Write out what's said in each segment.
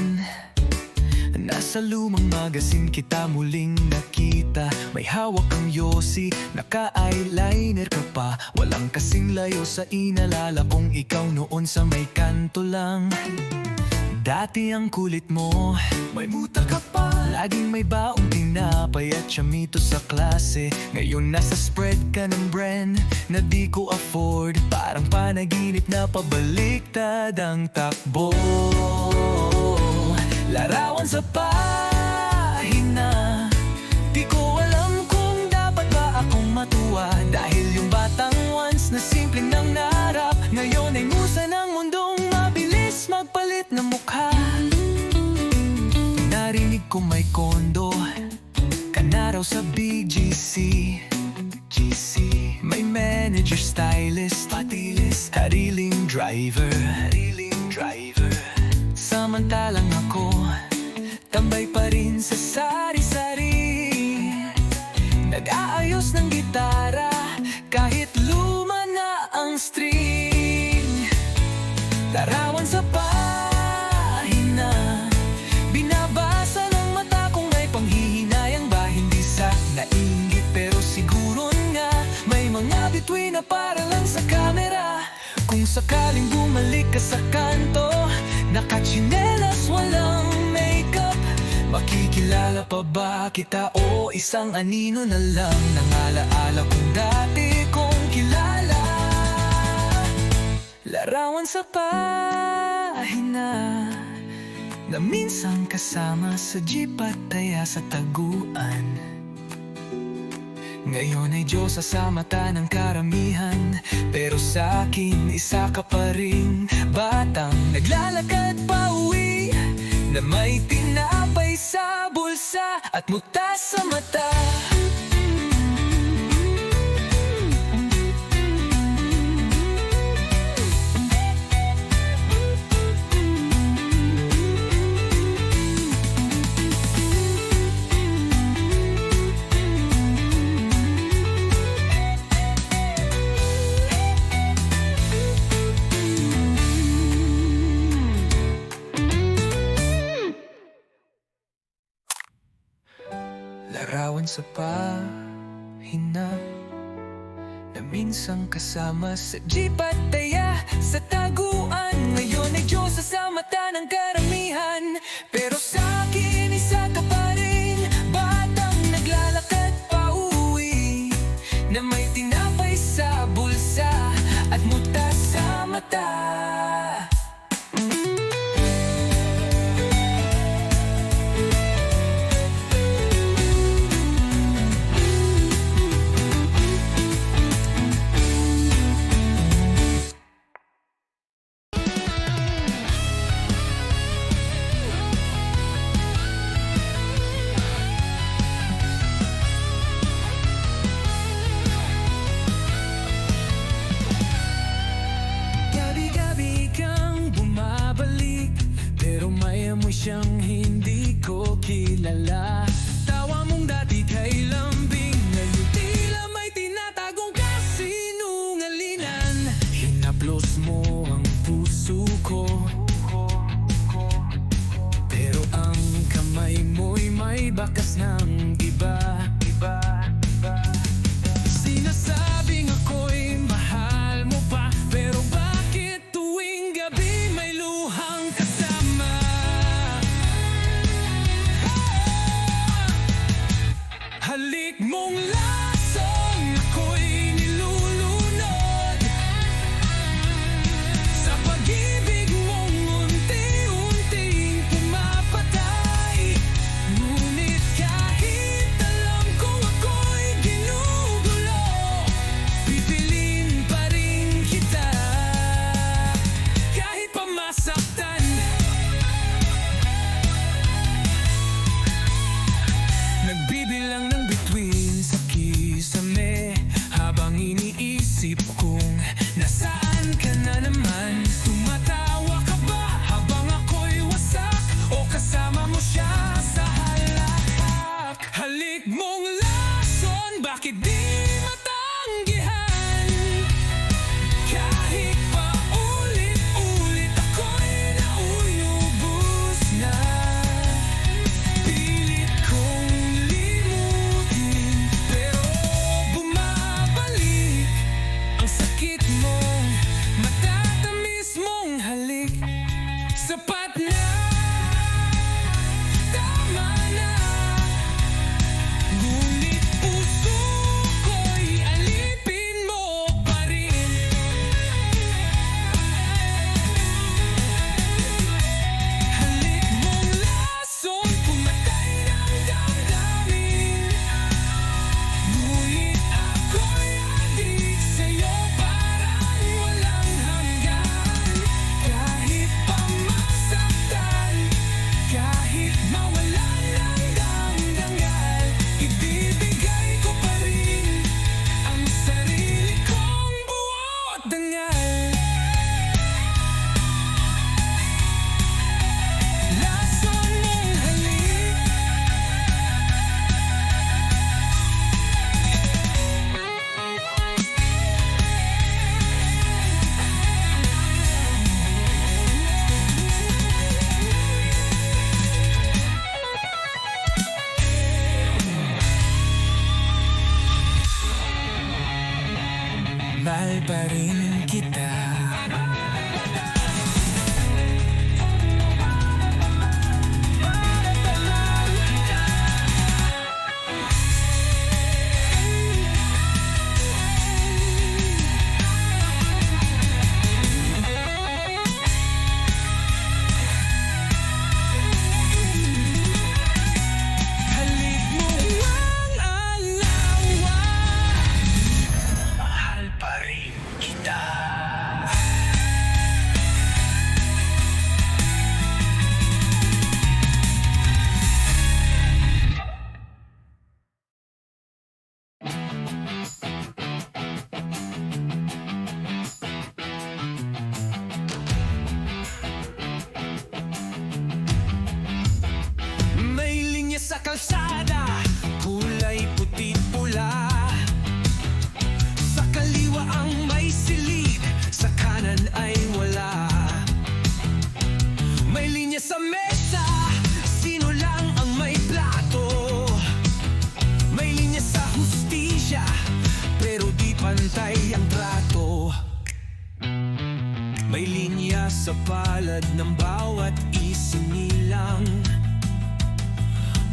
natin. Nasa lumang magasin kita muling nakita. May hawak kang yosi, naka-eyeliner ka pa. Walang kasing layo sa inalala kong ikaw noon sa may kanto lang. Dati ang kulit mo, may muta ka pa. Laging may baong tinapay at chamito sa klase. Ngayon nasa spread ka ng brand na di ko afford. Parang panaginip na pabaliktad ang takbo. Larawan sa pahina, di ko alam kung dapat ba akong matuwa. Dahil yung batang once na simpleng nang narap, ngayon ay musa ng mundong mabilis magpalit ng mukha. Narinig ko may kondo ka na raw sa BGC. May manager, stylist, patilis, hariling driver. Samantalang ako, tambay pa rin sa sari-sari. Nag-aayos ng gitara, kahit luma na ang string. Larawan sa pahina, binabasa ng mata kong may panghihinayang ba. Hindi sa nainggit pero siguro nga may mga bituin na para lang sa camera. Kung sakaling bumalik ka sa kanto, nakachinelas, walang makeup, makikilala pa ba kita o isang anino na lang ng alaala kung dati kong kilala? Larawan sa pahina, na minsan kasama sa jeep at taya sa taguan. Ngayon ay Diyosa sa mata ng karamihan, pero sa akin isa ka pa rin batang naglalakad pa uwi, na may tinapay sa bulsa at muta sa mata. Larawan sa pahina, na minsang kasama sa jeep at taya sa taguan. Ngayon ay Diyosa sa mata ng karamihan, pero sa akin isa ka pa rin batang naglalakad pa uwi, na may tinapay sa bulsa at muta sa mata. Siyang hindi ko kilala. Tawa mong dati kay lambing, ngayon tila may tinatagong kasinungalingan. Hinaplos mo ang puso ko, pero ang kamay mo'y may bakas ng iba. Sinasabing ako'y mahal mo pa, pero bakit tuwing gabi may luhang kasama? Halik mong lasong ako'y nilulunod sa pag-ibig mong unti-unting pumapatay. Ngunit kahit alam Lason mong halik. Mahal pa rin kita. Halik mo ang alawa. Mahal pa rin kita. May linya sa kalsada, kulay puti't pula. Sa kaliwa ang may silid, sa kanan ay wala. May linya sa mesa, sino lang ang may plato. May linya sa hustisya, pero di pantay ang trato. May linya sa palad ng bawat isinilang.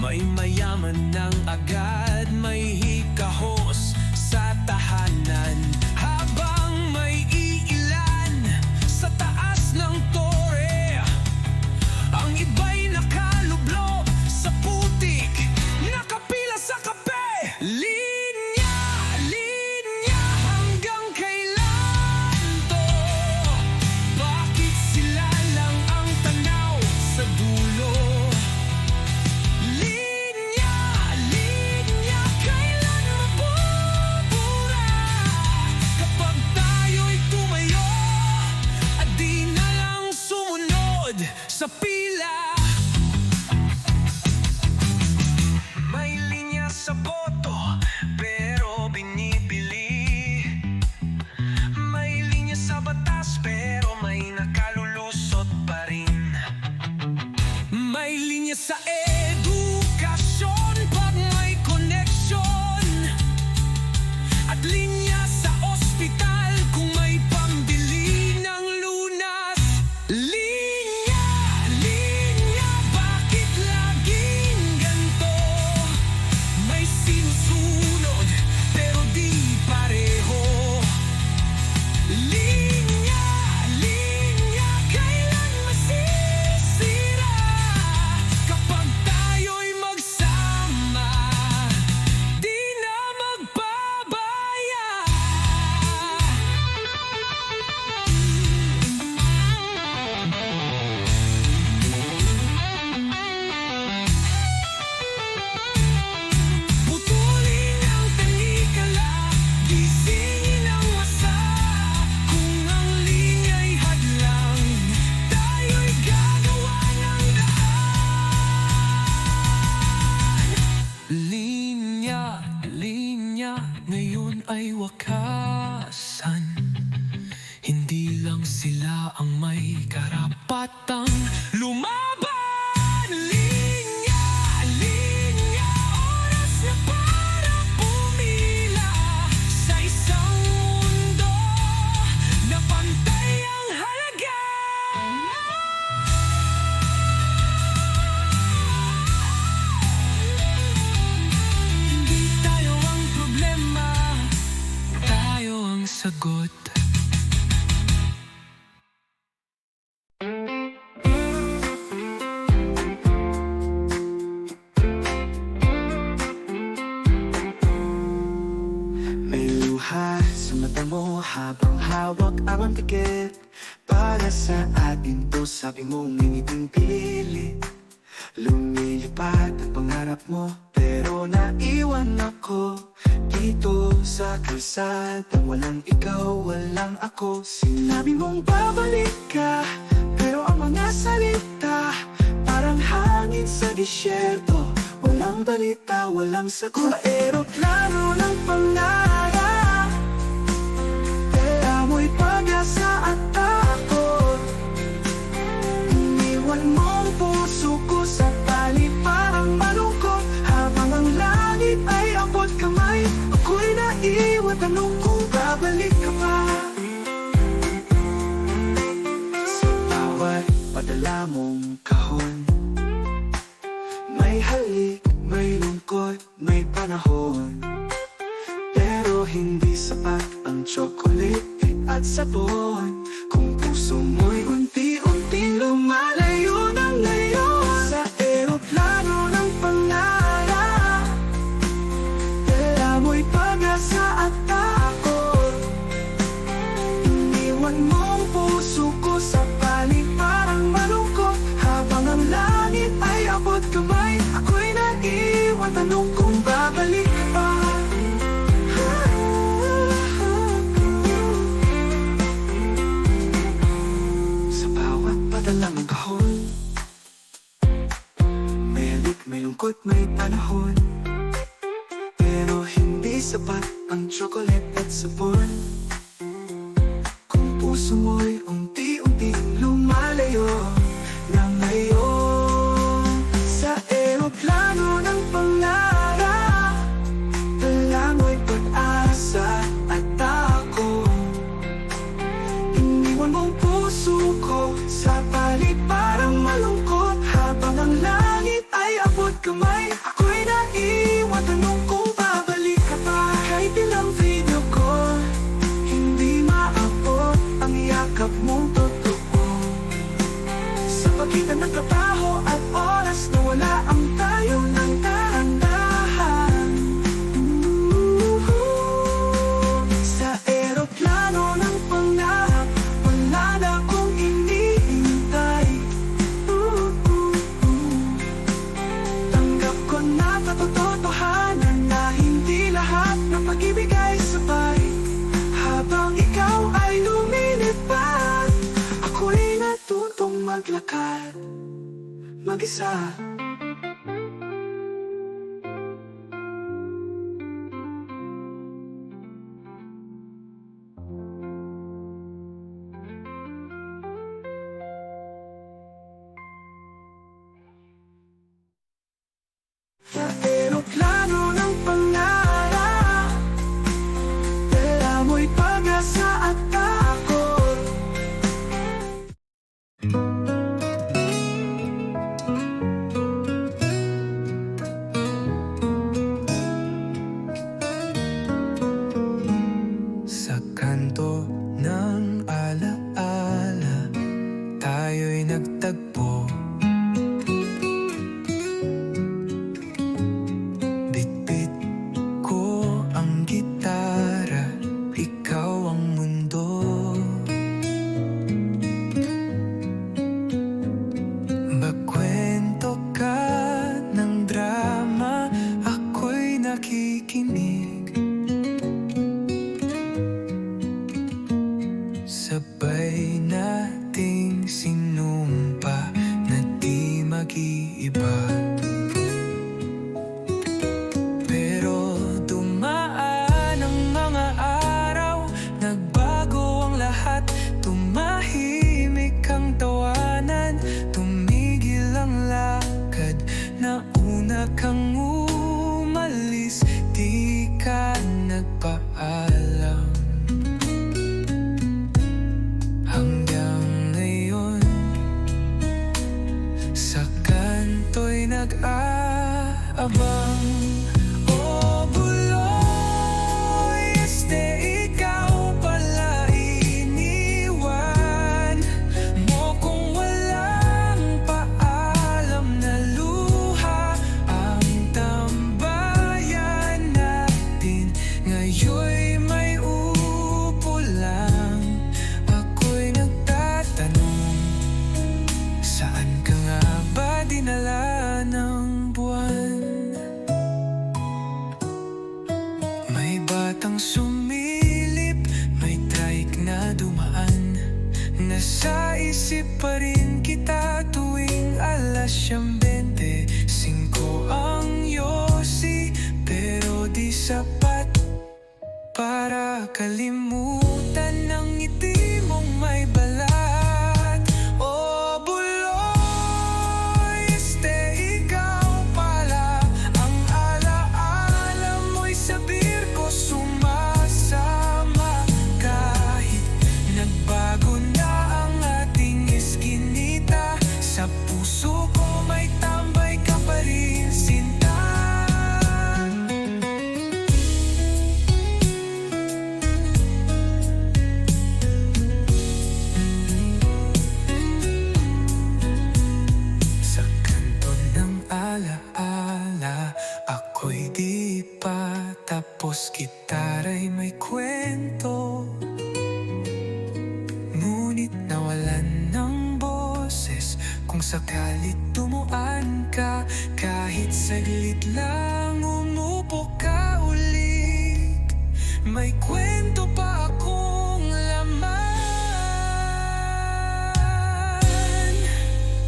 May mayaman ng agad, may hikahos sa tahanan. Habang may iilan sa taas ng tore, ang iba'y nakalublob sa putik, nakapila sa kape. Linya, linya, hanggang kailan to? Bakit sila lang ang tanaw sa dulo? Linya, linya, kailan mabubura? Kapag tayo'y tumayo at di na lang sumunod sa pila. May linya sa boto, pero binibili. May linya sa batas, pero may nakalulusot pa rin. May linya sa edukasyon pag may koneksyon, at linya sa ospital kung may pambili ng lunas. Linya, linya, bakit laging ganto? May sinusunod, pero di pareho. Linya, linya, kailan masisira? Kapag tayo'y magsama, di na magpabaya. Putulin ang tanikala, gisingin ang masa. Kung ang linya'y hadlang, tayo'y gagawa ng daan. Linya, linya, ngayon ay wakasan. Hindi lang sila ang may karapatang lumaban. Linya, linya, oras na para pumila sa isang mundo na pantay ang halaga. Hindi tayo ang problema, tayo ang sagot. May luha sa mata mo habang hawak ang tiket. Para sa atin to, sabi mo ngingiting pilit. Lumilipad ang pangarap mo, pero naiwan ako dito sa kalsada. Walang ikaw, walang ako. Sinabi mong babalik ka, pero ang mga salita langit sa disyerto, walang balita, walang sagot. Sa eroplano ng pangarap, dala mo'y pag-asa at takot. Iniwan mo ang puso ko sa tali parang malungkot. Habang ang langit ay abot kamay, ako'y naiwan, tanong kung babalik ka pa. Sa bawat padala mong kahon, may halik, may lungkot, may panahon. Pero hindi sapat ang tsokolate at sabon kung puso mo'y unti-unting lumalayo ng ngayon. Sa eroplano ng pangarap, dala mo'y pag-asa at takot. Iniwan mo ang puso ko sa panig parang malungkot. Habang ang langit ay abot kamay, ako'y naiwan, tanong kung babalik ka pa. Sa bawat padala ng kahon, may halik, may lungkot, may panahon. Pero hindi sapat ang chocolate at sabon kung puso mo'y unti-unting lumalayo na ngayon. Sa eroplano ng pangarap, dala mo'y pag-asa at takot. Iniwan mong puso ko sa palig parang malungkot. Habang ang langit ay abot kamay, ako'y naiwan, tanong kung babalik ka pa. Kahit ilang video ko, hindi maabot ang yakap mong totoo. Sa pagitan ng trabaho at oras na wala ang tayo ng dahan-dahan. Sa eroplano ng pangarap, wala na akong hinihintay. Tanggap ko na katotohanan na hindi lahat ng pag-ibig ay sabay. Habang ikaw ay lumilipad, ako'y natutong maglakad mag-isa. Sa eroplano ng pangarap, dala mo'y pag-asa at takot. Sa kanto ng alaala, tayo'y nagtagpo. Bitbit ko ang gitara, ikaw ang mundo. Magkwento ka ng drama, ako'y nakikinig. Sabay nating sinumpa na di mag-iiba. Pero dumaan ang mga araw, nagbago ang lahat. Tumahimik ang tawanan, tumigil ang lakad. Nauna kang umalis, di ka nagpaalam. Hanggang ngayon, sa kanto'y nag-aabang. Oh, buloy, ikaw pala iniwan mo kung walang paalam na luha. Ang tambayan natin ngayon'y may upo lang. Ako'y nagtatanong, saan ka nga ba dinala ng buwan? May batang sumilip, may trike na dumaan. Nasa isip pa rin kita tuwing 20:00. makalimutan ng ngiti mong may balat. Oh, buloy, ikaw pala. Ang alaala mo'y sa birko sumasama. Kahit nagbago na ang ating iskinita, sa puso ko may tambay ka pa rin, sinta. Sa kanto ng alaala, ako'y di pa tapos. Gitara'y may kwento, ngunit nawalan ng boses. Kung sakalit tumuan ka, kahit saglit lang umupo ka ulit, may kwento pa akong laman.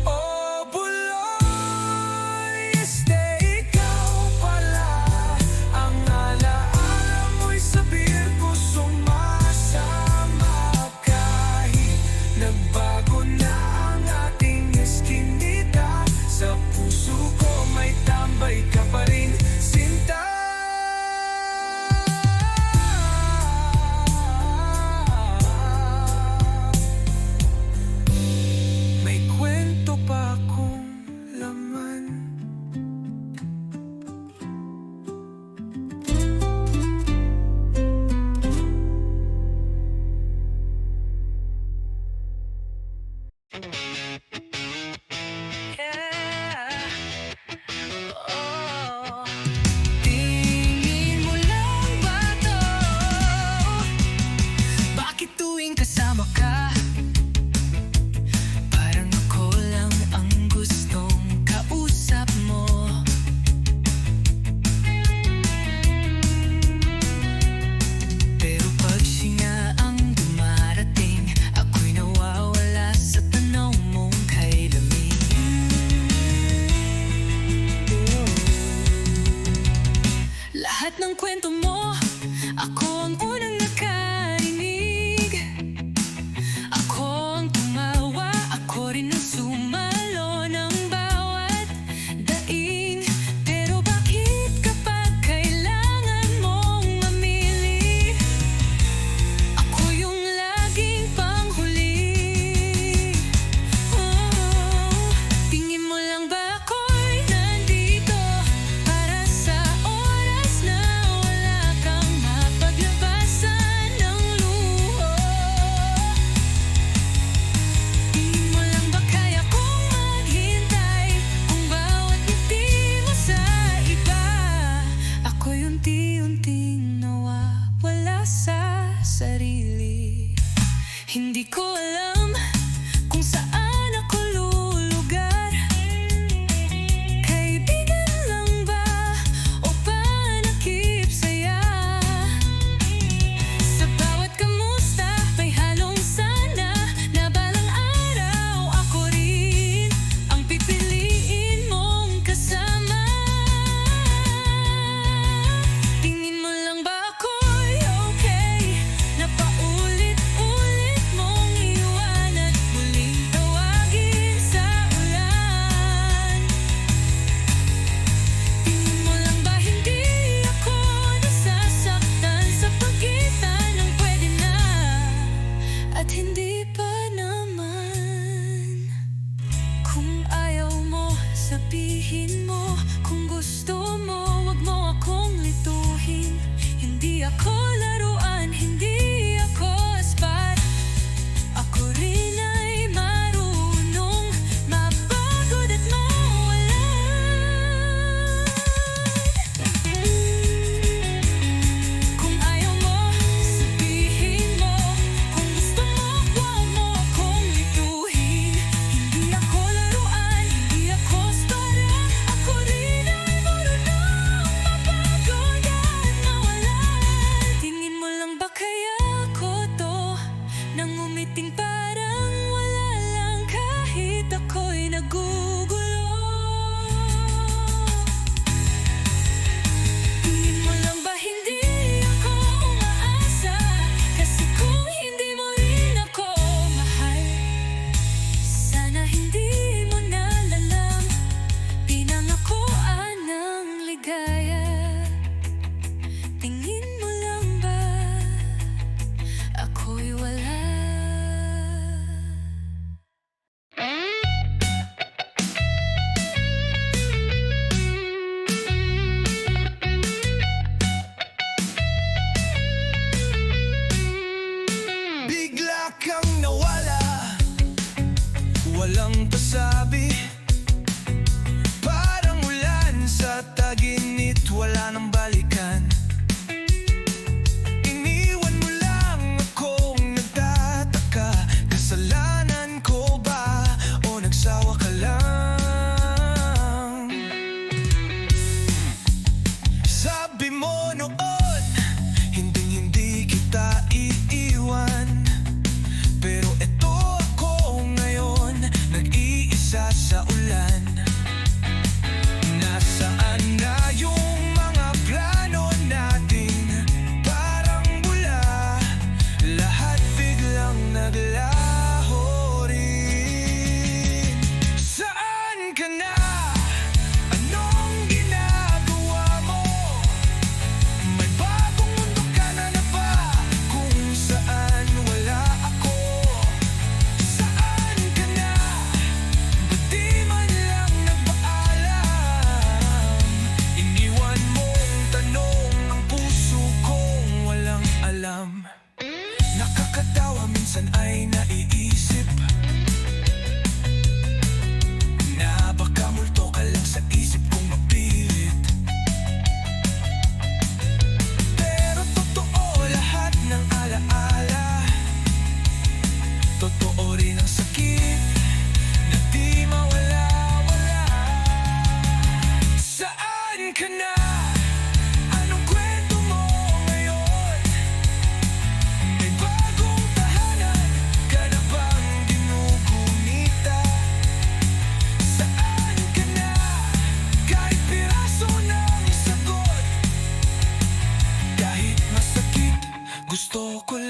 Oh, buloy, ikaw pala. Ang alaala mo'y sa birko sumasama. Kahit nagbago na ang ating eskinita, sa puso ko may tambay ka pa rin, sinta. May kwento pa akong laman. Oh, tingin mo lang ba to? Bakit tuwing kasama ka, parang ako lang ang gustong kausap mo? Pero pag siya ang dumarating, ako'y nawawala sa tanaw mong kay lamig. Lahat ng kwento mo, ako ang unang nakarinig. Ako ang tumawa, ako rin ang sumalo ng bawat daing. Pero bakit kapag kailangan mong mamili, ako yung laging panghuli? Oh, tingin mo lang ba ako'y nandito para sa oras na wala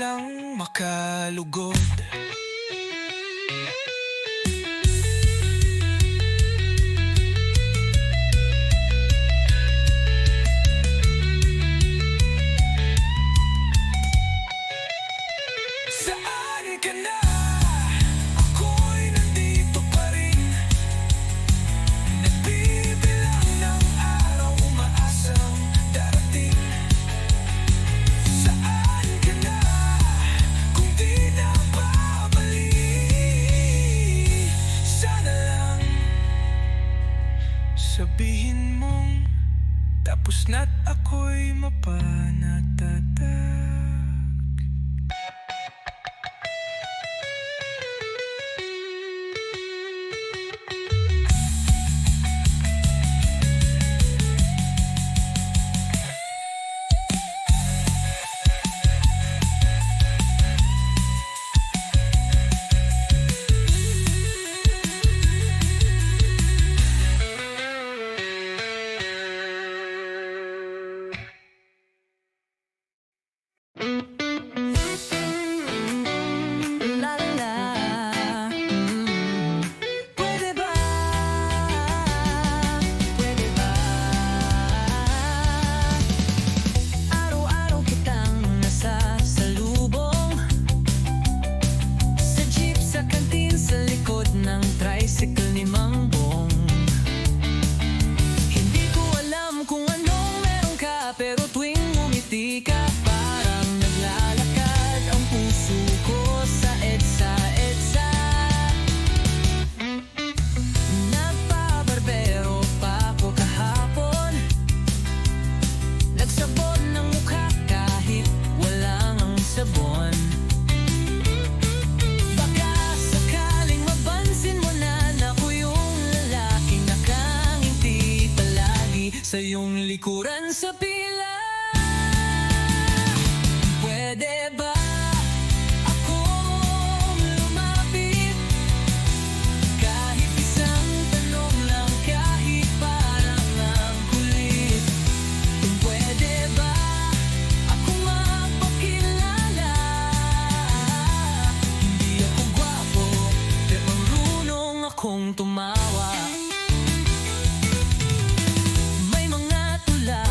walang makalugod. Saan ka na? Ako'y nandito pa rin. Nagbibilang ng araw, umaasang darating. Saan ka na? Kung di na babalik, sana lang sabihin mong tapos na't ako'y mapanatag. La la la, pwede ba? Pwede ba? Araw-araw kitang nasasalubong sa jeep, sa kantin, sa likod ng tricycle ni Mang Bong. Hindi ko alam kung anong meron ka, pero tuwing ngumiti ka parang naglalakad ang puso ko sa EDSA. Nagpabarbero pa ako kahapon, nagsabon ng mukha kahit walang ang sabon. Baka sakaling mapansin mo na ako yung lalaking nakangiti palagi sa iyong likuran sa pila. Pwede ba akong lumapit? Kahit isang tanong lang, kahit parang ang kulit. Pwede ba akong mapakilala? Hindi ako gwapo, pero marunong akong tumawa. May mga tula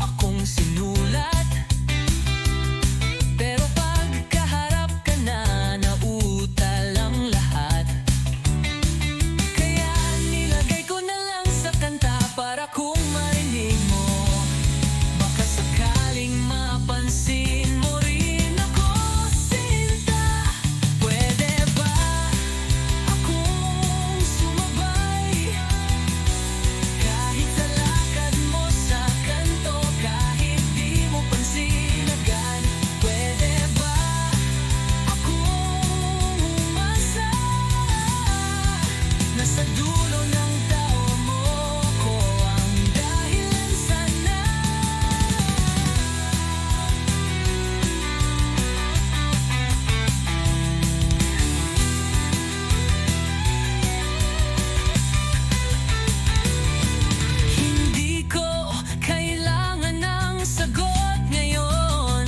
akong sinulat, pero pagkaharap ka na, nauutal ang lahat. Kaya nilagay ko na lang sa kanta para kung marinig mo, baka sakaling mapansin mo rin ako, sinta. Pwede ba akong sumabay? Kahit sa lakad mo sa kanto, kahit di mo pansin agad. Pwede ba akong umasa? Nasa dulo ng tawa mo ko ang dahilan sana. Hindi ko kailangan ng sagot ngayon.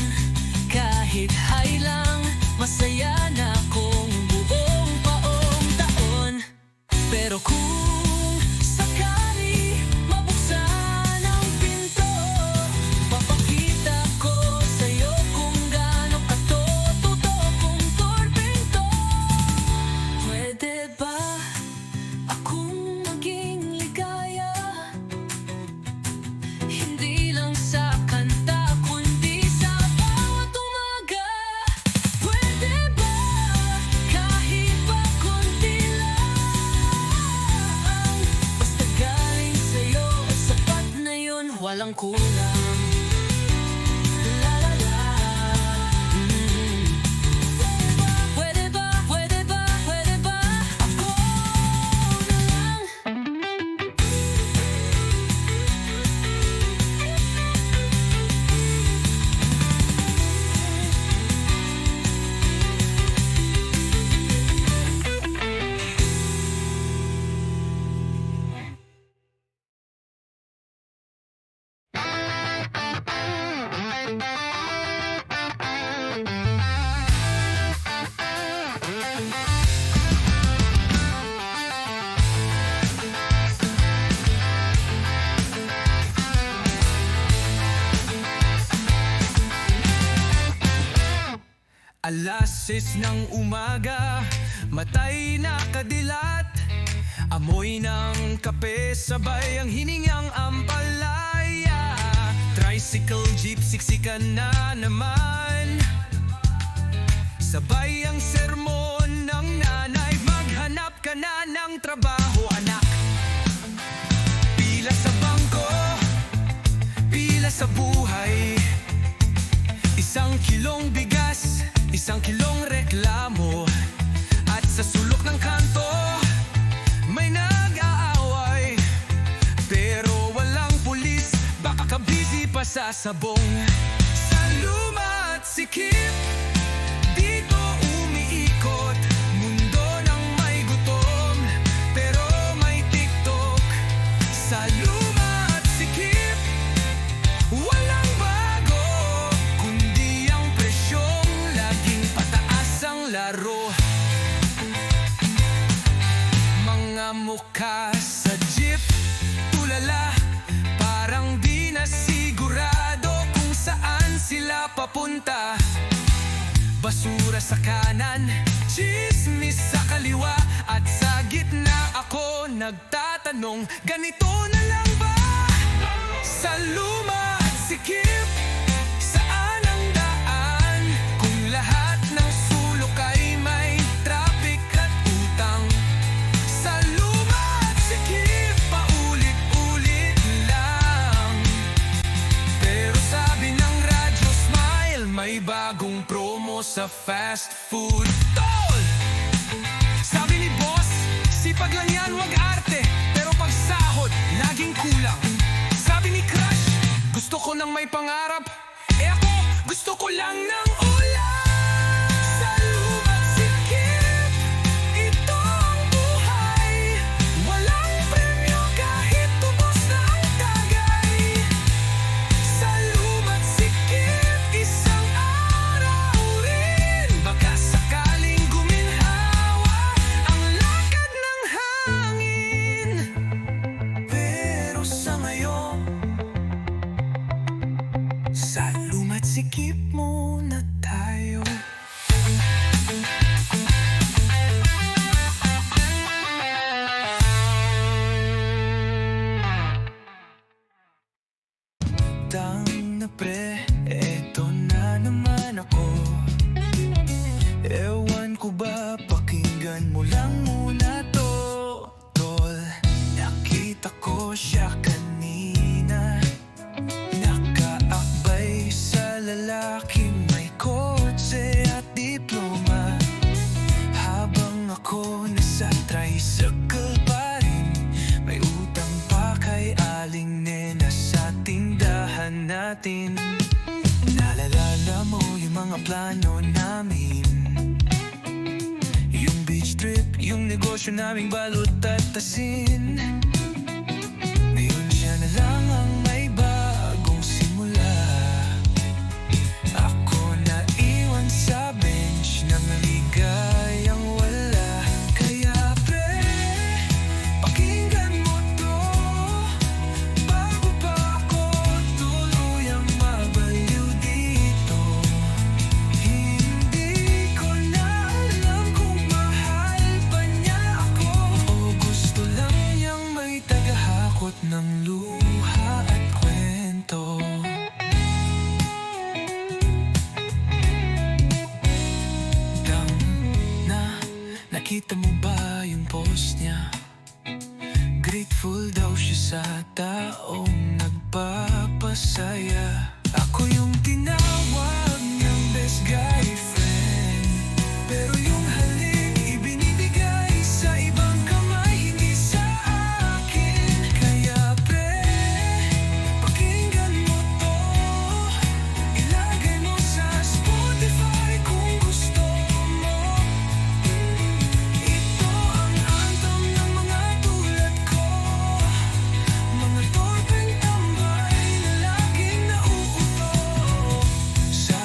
Kahit hay lang, masaya na akong buong paong taon. Pero kung sakali mabuksan ang pinto, papakita ko sa'yo kung gaano katotoo kong torpento. Pwede ba akong maging ligaya? Hindi lang sa kanta, kundi sa bawat umaga. Pwede ba kahit pa konti lang? Basta galing sa'yo, sapat na yun, walang kulang. La la la. Pwede ba, pwede ba, pwede ba ako na lang? Alas 6 ng umaga, matay na kadilat. Amoy ng kape, sabay ang hiningang ampalaya. Tricycle, jeep, siksikan na naman. Sabay ang sermon ng nanay, maghanap ka na ng trabaho, anak. Pila sa bangko, pila sa buhay. 1 kilong bigas, 1 kilong reklamo. At sa sulok ng kanto, may nag-aaway. Pero walang pulis, baka ka-busy pa sa sabong. Sa luma at sikip, dito umiikot. Mundo ng may gutom, pero may TikTok. Sa luma at sikip, walang bago, kundi ang presyong laging pataas ang laro. Mga mukha sa jeep, tulala, parang di na sigurado kung saan sila papunta. Basura sa kanan, chismis sa kaliwa, at sa gitna ako nagtatanong, ganito na lang ba? Sa luma at sikip, saan ang daan? Kung lahat ng sulok ay may traffic at utang. Sa luma at sikip, paulit-ulit lang. Pero sabi ng radyo Smile, may bagong promo sa fast food. Tol! Sabi ni boss, sipag lang yan, wag arte. Pero pag sahod, laging kulang. Sabi ni crush, gusto ko nang may pangarap. Ako, gusto ko lang ng ulam. Sa luma't sikip, ito ang buhay. Walang premyo kahit tubos na ang tagay. Sa luma't sikip, isang araw rin, baka sakaling guminhawa ang lakad ng hangin. Pero sa ngayon, sa luma't sikip muna tayo. Tang na pre, eto na naman ako. Ewan ko ba, pakinggan mo lang muna to. Tol, nakita ko siya kanina, nakaakbay sa lalaking may kotse at diploma. Habang ako nasa tricycle pa rin, may utang pa kay Aling Nena sa tindahan natin. Naalala mo yung mga plano namin, yung beach trip, yung negosyo naming balot at asin. Ngayon siya na lang ang may bagong simula. Ako na iwan sa bench ng ligayang wala. Kaya pre, pakinggan mo to, bago pa ako tuluyang mabaliw dito. Hindi ko na alam kung mahal pa niya ako, o gusto lang niyang may tagahakot ng luha at kwento. Dang na, nakita mo ba yung post niya? Grateful daw siya sa taong nagpapasaya. Ako yung tinawag niyang best guy friend, pero yung halik ibinibigay sa ibang kamay, hindi sa akin. Kaya pre, pakinggan mo to, ilagay mo sa Spotify kung gusto mo. Ito ang anthem ng mga tulad ko, mga torpeng tambay na laging nauuto. Sa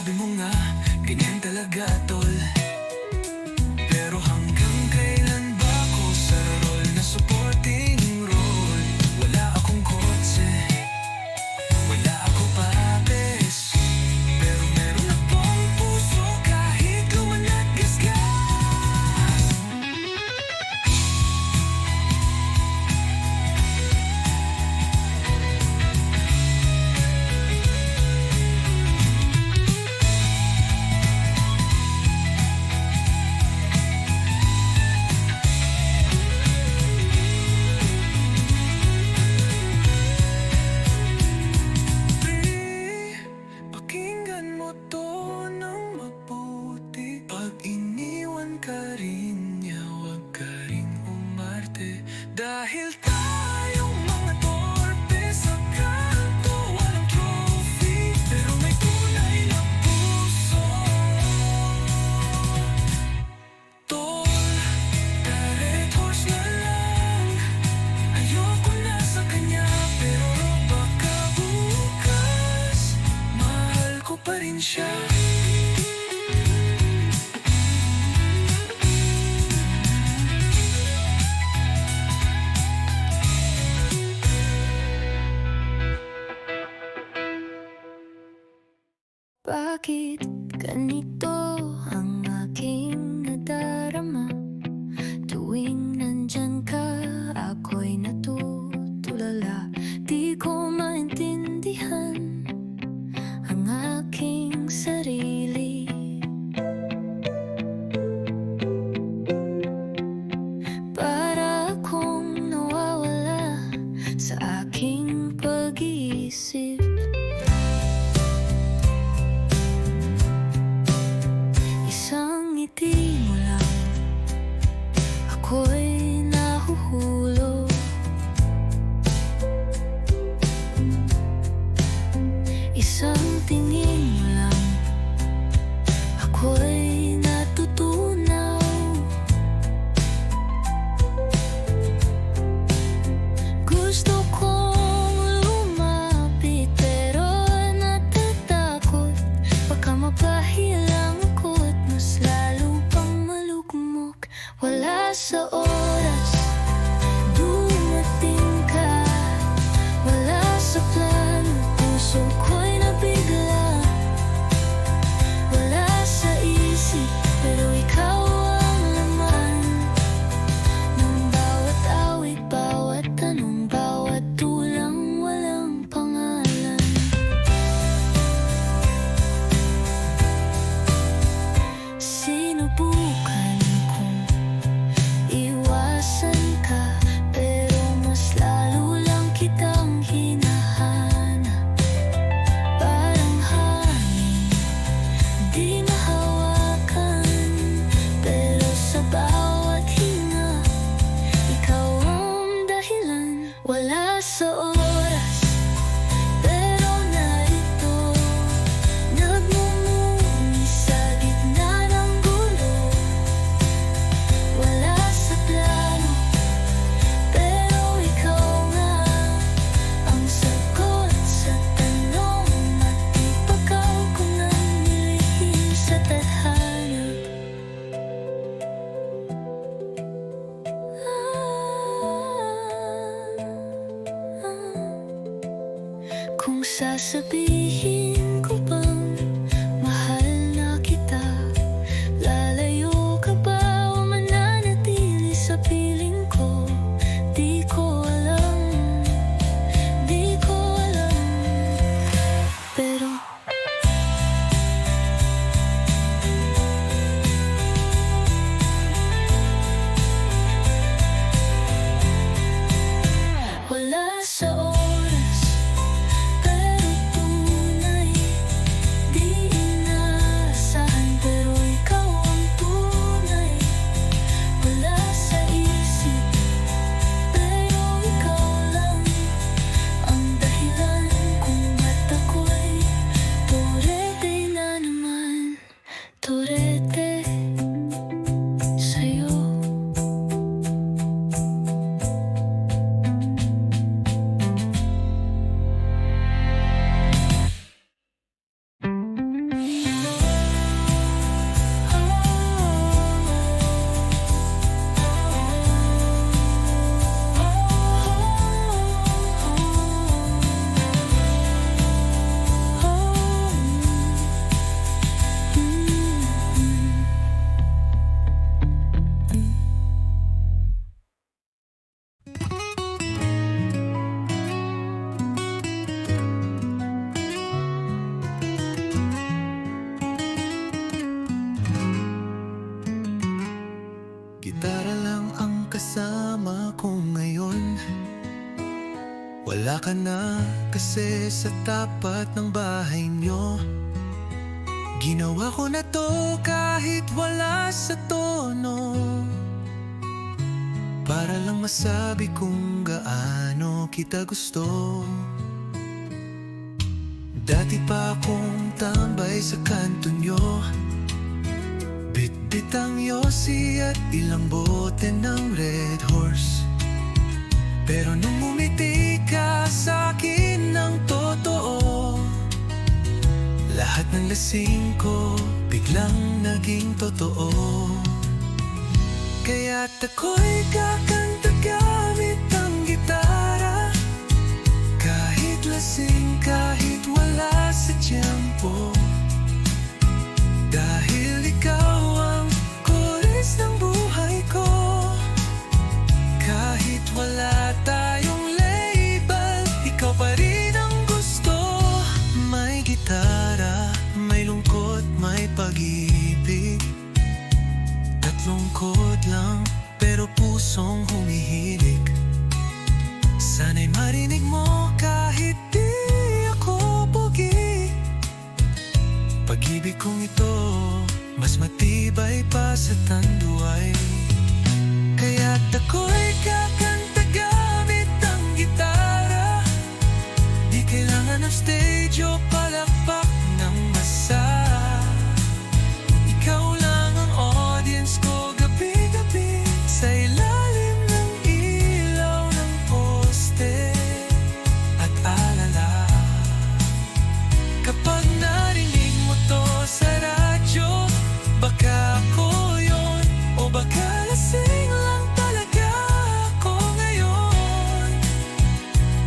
Bakit ganito ang aking nadarama? Tuwing nandyan ka, ako'y natutulala. Di ko maintindihan ang aking sarili. Para akong nawawala sa aking pag-iisip. Isang ngiti mo lang, ako'y nahuhulog. Isang tingin mo lang, ako'y natutunaw. Gusto kong lumapit pero natatakot. Baka mapahilang ako't mas lalo pang malugmok. Wala sa oras, dumating ka. Wala sa plano, puso ko'y nabigla. Wala sa isip, pero ikaw ang laman ng bawat awit, bawat tanong, bawat tulang walang pangalan. Sinubukan kong iwasan ka, pero mas lalo lang kitang hinahanap. Parang hangin, di mahawakan, pero sa bawat hinga, ikaw ang dahilan. Wala sa oras, pero narito, nagmumuni sa gitna ng gulo. Wala sa plano, pero ikaw nga ang sagot sa tanong at ipagaw ko ng nilihim sa tadhana. Kung sasabihin ko bang mahal na kita, lalayo ka ba o mananatili sa piling ko? Di ko alam, di ko alam. Pero wala sa oras, pero tunay. Di inaasahan, pero ikaw ang tunay. Wala sa isip, pero ikaw lang ang dahilan kung ba't ako'y turete na naman. Turete sa'yo. Gitara lang ang kasama ko ngayon. Wala ka na kasi sa tapat ng bahay nyo. Ginawa ko na to kahit wala sa tono, para lang masabi kung gaano kita gusto. Dati pa akong tambay sa kanto nyo, bitbit ang yosi at ilang bote ng Red Horse. Pero nung umiti ka sa'kin ng totoo, lahat ng lasing ko biglang naging totoo. Kaya't ako'y kakanta gamit ang gitara, kahit lasing, kahit wala sa tiyempo. stage o palakpak ng masa. Ikaw lang ang audience ko gabi-gabi sa ilalim ng ilaw ng poste at alala. Kapag narinig mo to sa radyo, baka ako yun o baka lasing lang talaga ako ngayon.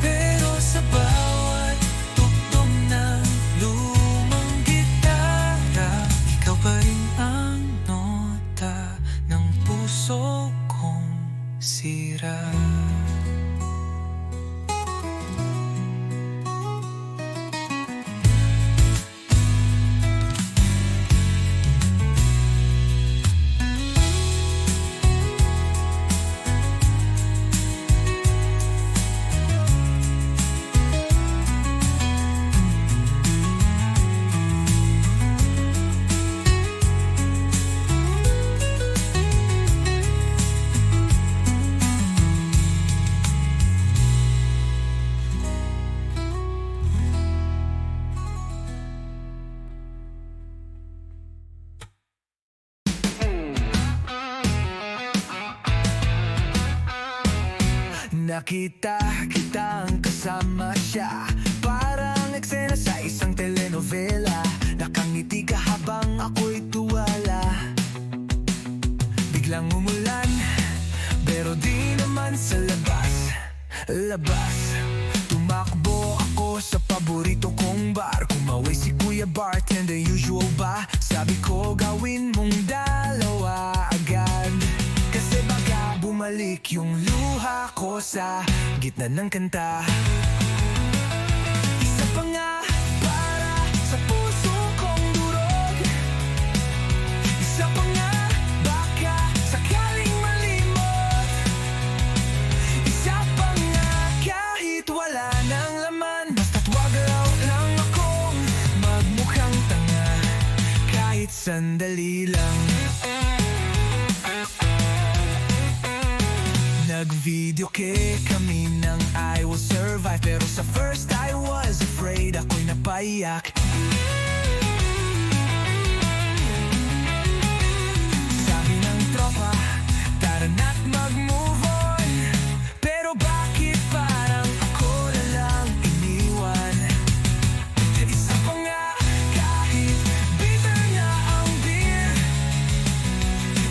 Pero sa bawat tugtog ng lumang gitara, ikaw pa rin ang nota ng puso kong sira. Nakita kitang kasama siya, parang eksena sa isang telenovela. Nakangiti ka habang ako'y tuwala. Biglang umulan, pero di naman sa labas. Tumakbo ako sa paborito kong bar. Kumaway si Kuya Bartender, usual ba? Sabi ko gawin mong dalawa agad, kasi baka bumalik yung luha ko sa gitna ng kanta. Isa pa nga para sa puso kong durog. Isa pa nga baka sakaling malimot. Isa pa nga kahit wala nang laman, basta't wag raw lang akong magmukhang tanga kahit sandali lang. Nag-video kami ng I Will Survive, pero sa first I was afraid, ako'y napaiyak. Sabi ng tropa, tara na't mag-move on. Pero bakit parang ako na lang iniwan? Isa pa nga kahit bitter na ang beer.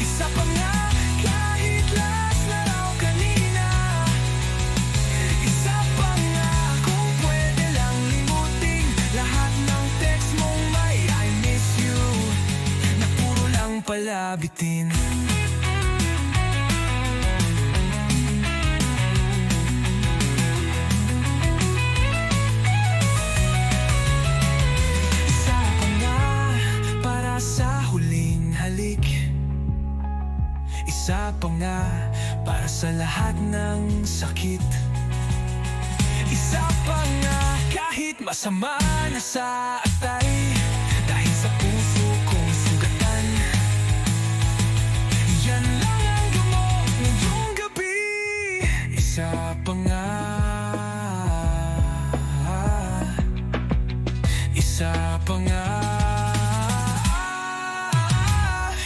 Isa pa nga kahit last na raw kanina. Isa pa nga kung pwede lang limutin lahat ng text mong may I miss you, na puro lang pala bitin. Isa pa nga para sa huling halik. Isa pa nga para sa lahat ng sakit. Isa pa nga kahit masama na sa atay, dahil sa puso kong sugatan. Yan lang ang gamot ngayong gabi. Isa pa nga, isa pa nga,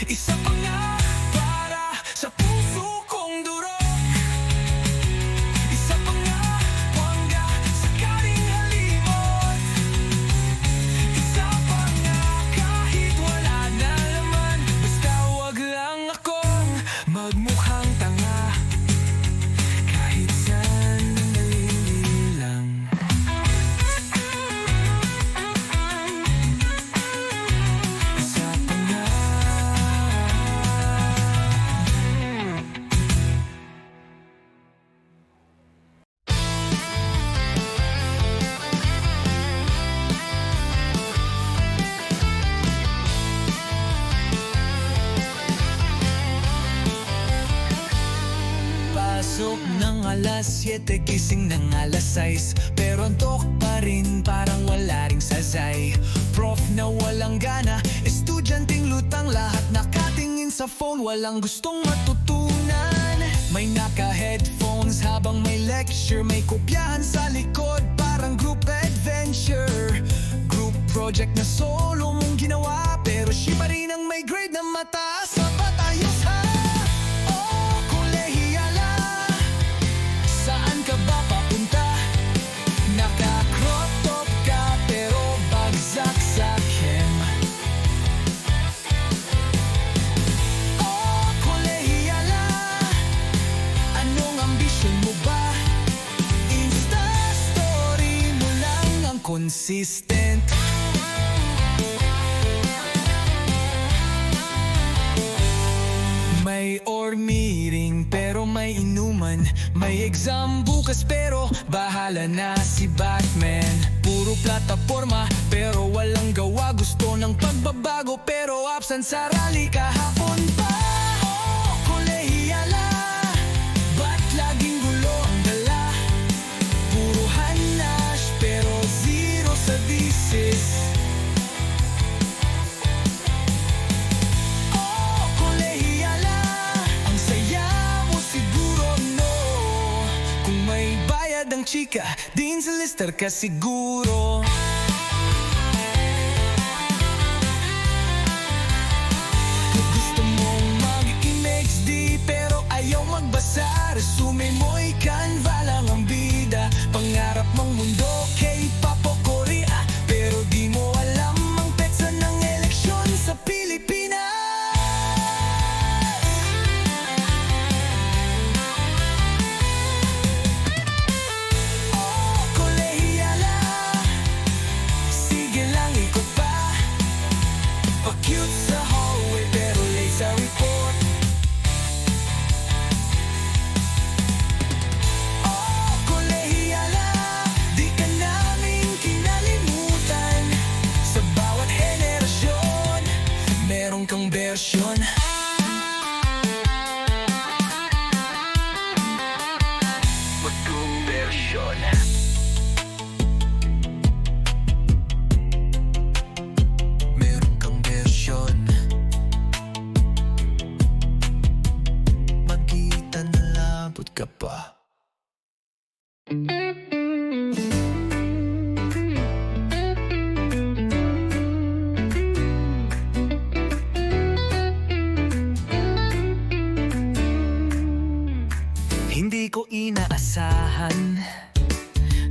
isa pa nga para sa puso kong durog. Isa pa nga hangga sakaling halimot. Isa pa nga kahit wala na laman, basta wag lang akong magmukhang tanga kahit sandali lang. Isa pa nga. Pasok ng alas 7, gising ng alas 6, pero antok pa rin, parang wala ring sasay. Prof na walang gana, estudyanteng lutang, lahat nakatingin sa phone, walang gustong matutunan. May naka-headphones habang may lecture, may kopyahan sa likod, parang group adventure. project na solo mong ginawa, pero siya pa rin ang may grade na mataas. Sapat ayos ha, oh kolehiyala. Saan ka ba papunta? Naka-crop top ka pero bagsak sa chem. Oh kolehiyala, anong ambisyon mo ba? Insta story mo lang ang consistent. May org meeting pero may inuman. May exam bukas pero bahala na si Batman. Puro plataforma pero walang gawa. Gusto ng pagbabago pero absent sa rally kahapon pa. Oh, kolehiyala, ba't laging gulo ang dala? Puro hanash pero zero sa thesis. Ang chika, din sa lister ka siguro. Gusto mong mag-image di pero ayaw magbasa. Resume mo'y Canva lang ang bida. Pangarap mong mundo, K-pop o Korea, pero di mo alam ang petsa ng eleksyon sa Pilipinas. Cute sa hallway pero late sa report. Oh, kolehiyala, di ka namin kinalimutan. Sa bawat henerasyon, meron kang bersyon. Bagong bersyon. Ka pa. Hindi ko inaasahan,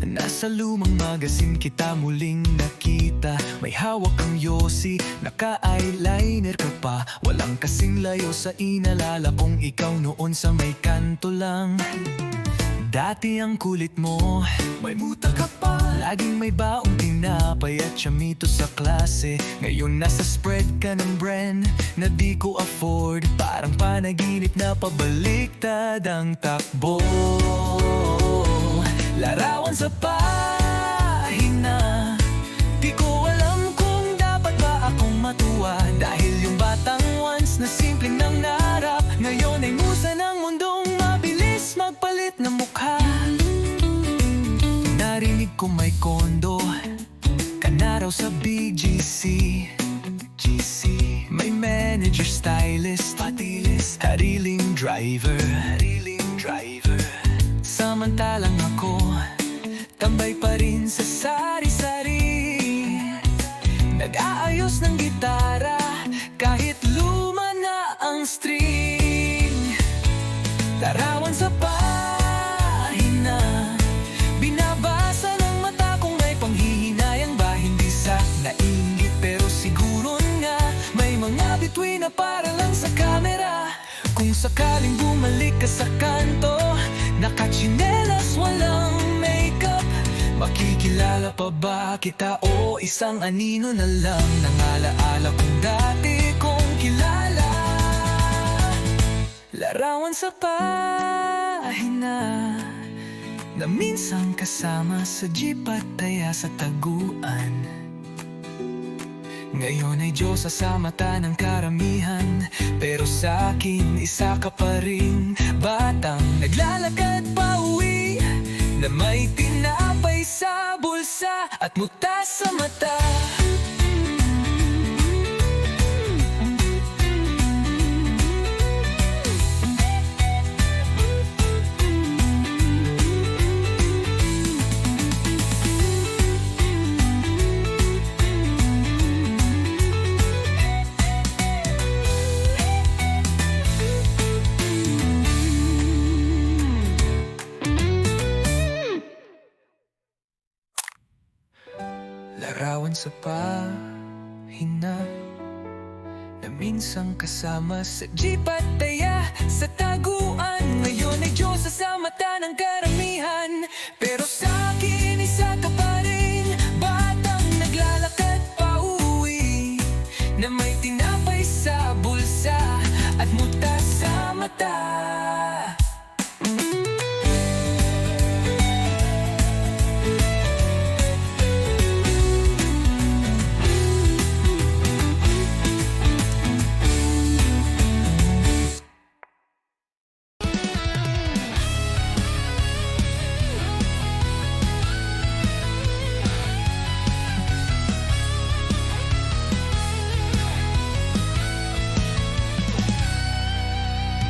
nasa lumang magazine kita muling nakita. May hawak kang yosi, naka-eyeliner ka pa. Walang kasing layo sa inalala kong ikaw noon sa may kanto lang. Dati ang kulit mo, may muta ka pa. Laging may baong tinapay at chamito sa klase. Ngayon nasa spread ka ng brand na di ko afford. Parang panaginip na pabaliktad ang takbo. Larawan sa pahina, di ko alam kung dapat ba akong matuwa. Dahil yung batang once na simpleng nangarap, ngayon ay musa ng mundong mabilis magpalit ng mukha. Narinig ko may kondo ka na raw sa BGC. May manager, stylist, patilis, hariling driver. Samantalang ako, tambay pa rin sa sari-sari. Nag-aayos ng gitara kahit luma na ang string. Larawan sa pahina, binabasa ng mata kung may panghihinayang ba. Hindi sa nainggit pero siguro nga may mga bituin na para lang sa camera. Kung sakaling bumalik ka sa kanto, nakachinelas, walang makeup, makikilala pa ba kita o isang anino na lang ng alaala kung dati kong kilala? Larawan sa pahina na minsan kasama sa jeep at taya sa taguan. Ngayon ay Diyosa sa mata ng karamihan, pero sa akin isa ka pa rin batang naglalakad pa uwi na may tinapay sa bulsa at muta sa mata. Larawan sa pahina na minsang kasama sa jeep at taya sa taguan. Ngayon ay Diyosa sa mata ng karamihan, pero sa akin isa ka pa rin, batang naglalakad pa uwi, na may tinapay sa bulsa at muta sa mata.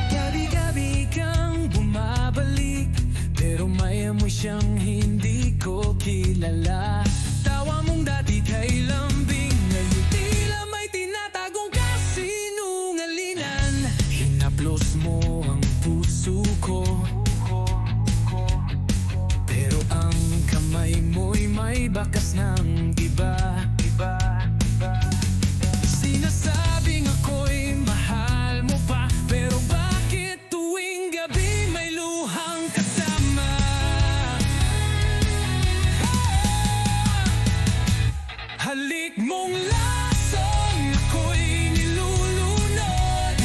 Gabi-gabi kang bumabalik, pero may amoy siyang hindi ko kilala. Tawa mong dati kay lambing, ngayon tila may tinatagong kasinungalingan. Hinaplos mo ang puso ko, pero ang kamay mo'y may bakas ng iba. Sinasabing ako'y mahal mo pa, pero bakit tuwing gabi may luhang kasama? Halik mong lason, ako'y nilulunod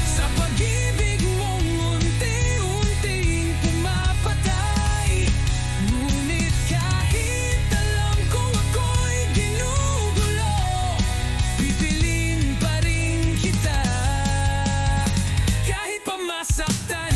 sa pag-ibig mong unti-unting pumapatay. Ngunit kahit alam kong ako'y ginugulo, pipiliin pa rin kita kahit pa masaktan.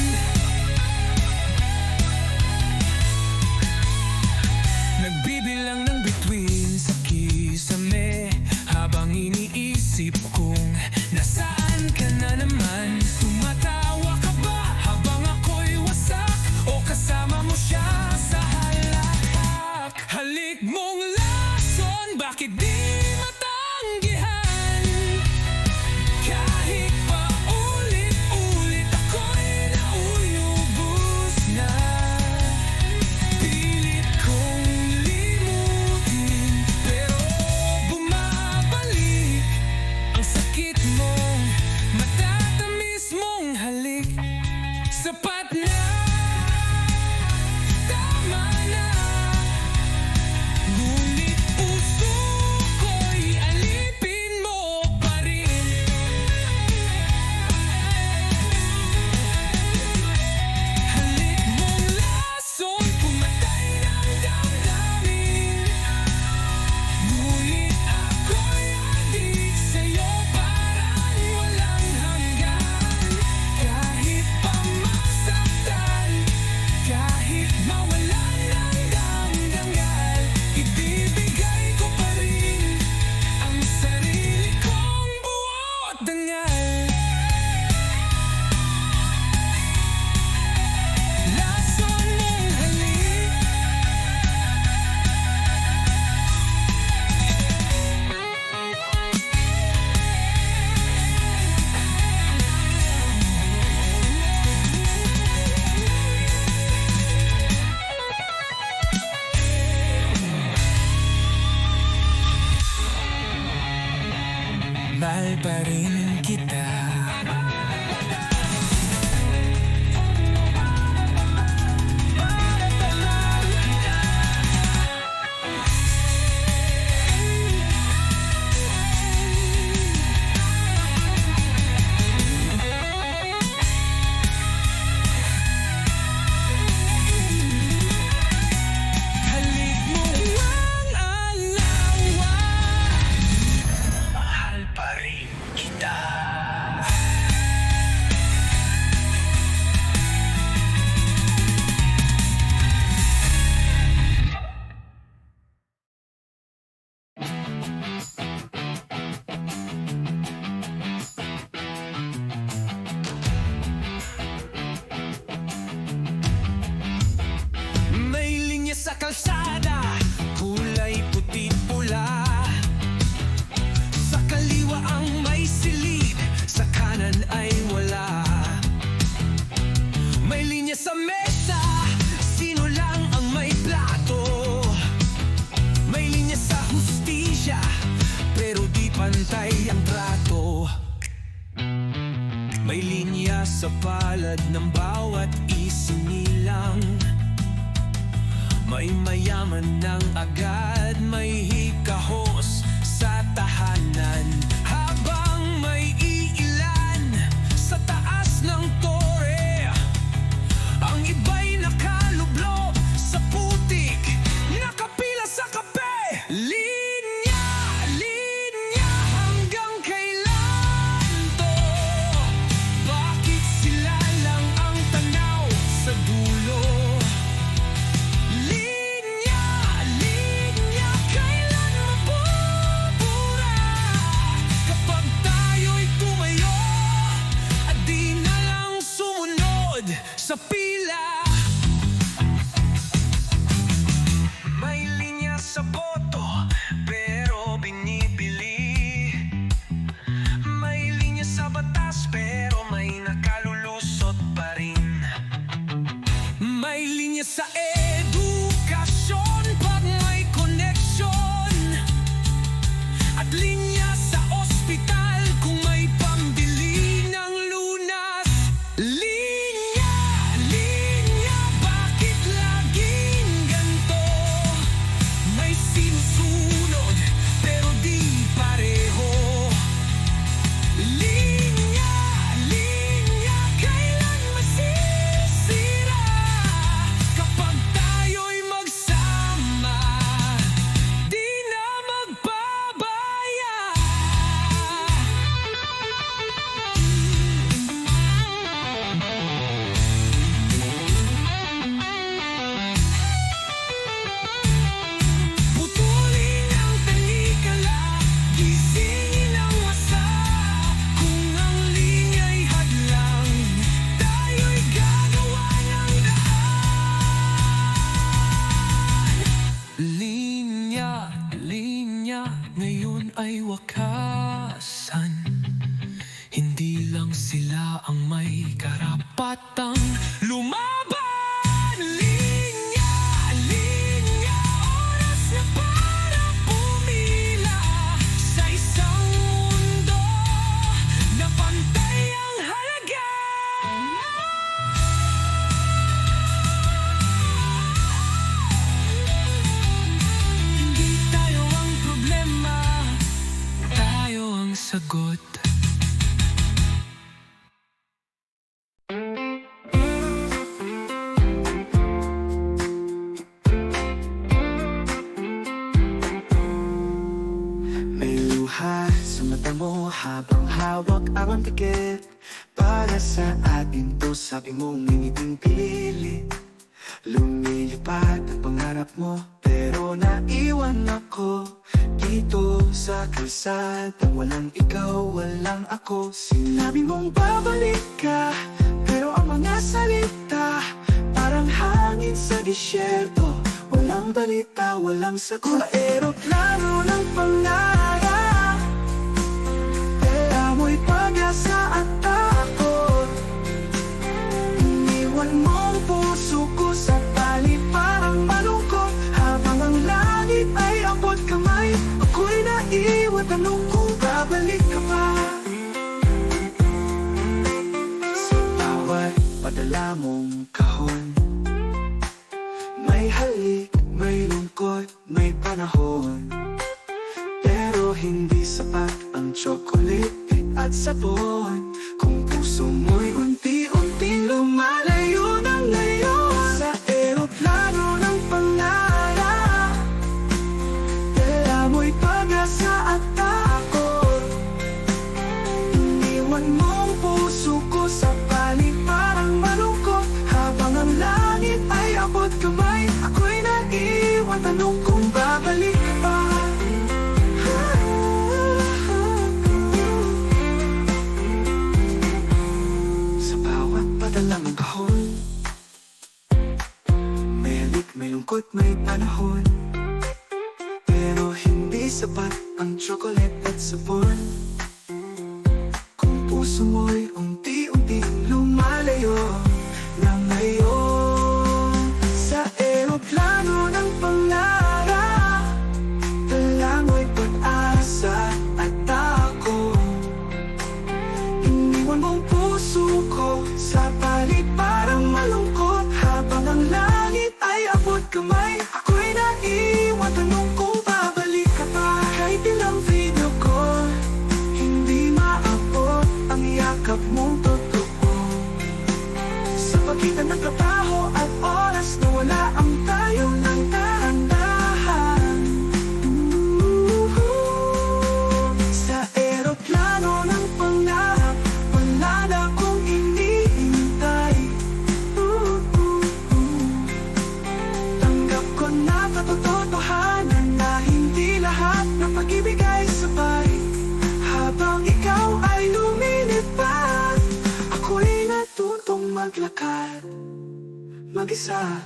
Nagbibilang ng bituin sa kisame, habang iniisip kong nasaan ka na naman. Tumatawa ka ba habang ako'y wasak, o kasama mo siya sa halak? Halik mong lason, bakit di matanggihan? Kahit pa ulit-ulit ako'y nauubos na, pilit kong limutin, pero bumabalik ang sakit mong matatamis mong halik. Sapat na, tama na, ngunit puso ko'y alipin mo pa rin. Halik mong lason, pumatay ng damdamin, ngunit ako'y adik sa'yo parang walang hanggan. Kahit pa masaktan, kahit mawalan ng damdamal, ibibigay ko pa rin ang sarili kong buo at dangal. Lason mong halik, mahal pa rin kita. Halik mong ang alawa, mahal pa rin kita. sa palad ng bawat isinilang. May mayaman ng agad, may hikahos sa tahanan, habang may iilan sa taas ng tore. Ang iba'y nakalublob sa putik, nakapila sa kape. Linya, linya, hanggang kailan to? Bakit sila lang ang tanaw sa dulo? Linya, linya, kailan mabubura? Kapag tayo'y tumayo at di na lang sumunod sa pila. May linya sa boto, pero binibili. May linya sa batas, pero may nakalulusot pa rin. May linya sa edukasyon pag may koneksyon, at linya sa ospital kung may pambili ng lunas. Linya, linya, bakit laging ganto? May sinusunod pero di pareho. Linya, linya, kailan masisira? Kapag tayo'y magsama, di na magpabaya. Putulin ang talikala, gisingin ang wasa. Kung ang linya'y hadlang, tayo'y gagawa ng daan. Linya, linya, ngayon ay wakasan. Hindi lang sila ang may karapatang lumaban. Linya, linya, oras na para pumila sa isang mundo na pantay ang halaga. Hindi tayo ang problema, tayo ang sagot. May luha sa mata mo habang hawak ang tiket. Para sa atin to, sabi mo ngingiting pilit. Lumilipad ang pangarap mo, pero naiwan ako dito sa kalsada. Walang ikaw, walang ako. Sinabi mong babalik ka, pero ang mga salita parang hangin sa disyerto. Walang balita, walang sagot. Sa eroplano ng pangarap, dala mo'y pag-asa at takot. Iniwan mong puso ko sa tali parang malungkot. Habang ang langit ay abot kamay, ako'y naiwan, tanong kung babalik ka pa. Sa bawat padala mong kahon, may halik, may lungkot, may panahon. Pero hindi sapat ang chocolate at sabon. Kung puso mo'y unti-unti lumalayo na ngayon. Sa eroplano ng pangarap, dala mo'y pag-asa at takot. Iniwan mong puso ko sa palig parang malungkot. Habang ang langit ay abot kamay, ako'y naiwan, tanong kung babalik ka pa. Sa bawat padalang kahon, may halik, may lungkot, may panahon. Pero hindi sapat ang chocolate at sabon. Kung puso mo'y unti-unting lumalayo na ngayon. Sa eroplano ng pangarap, dala mo'y pag-asa at takot. Iniwan mong puso ko maglakad mag-isa.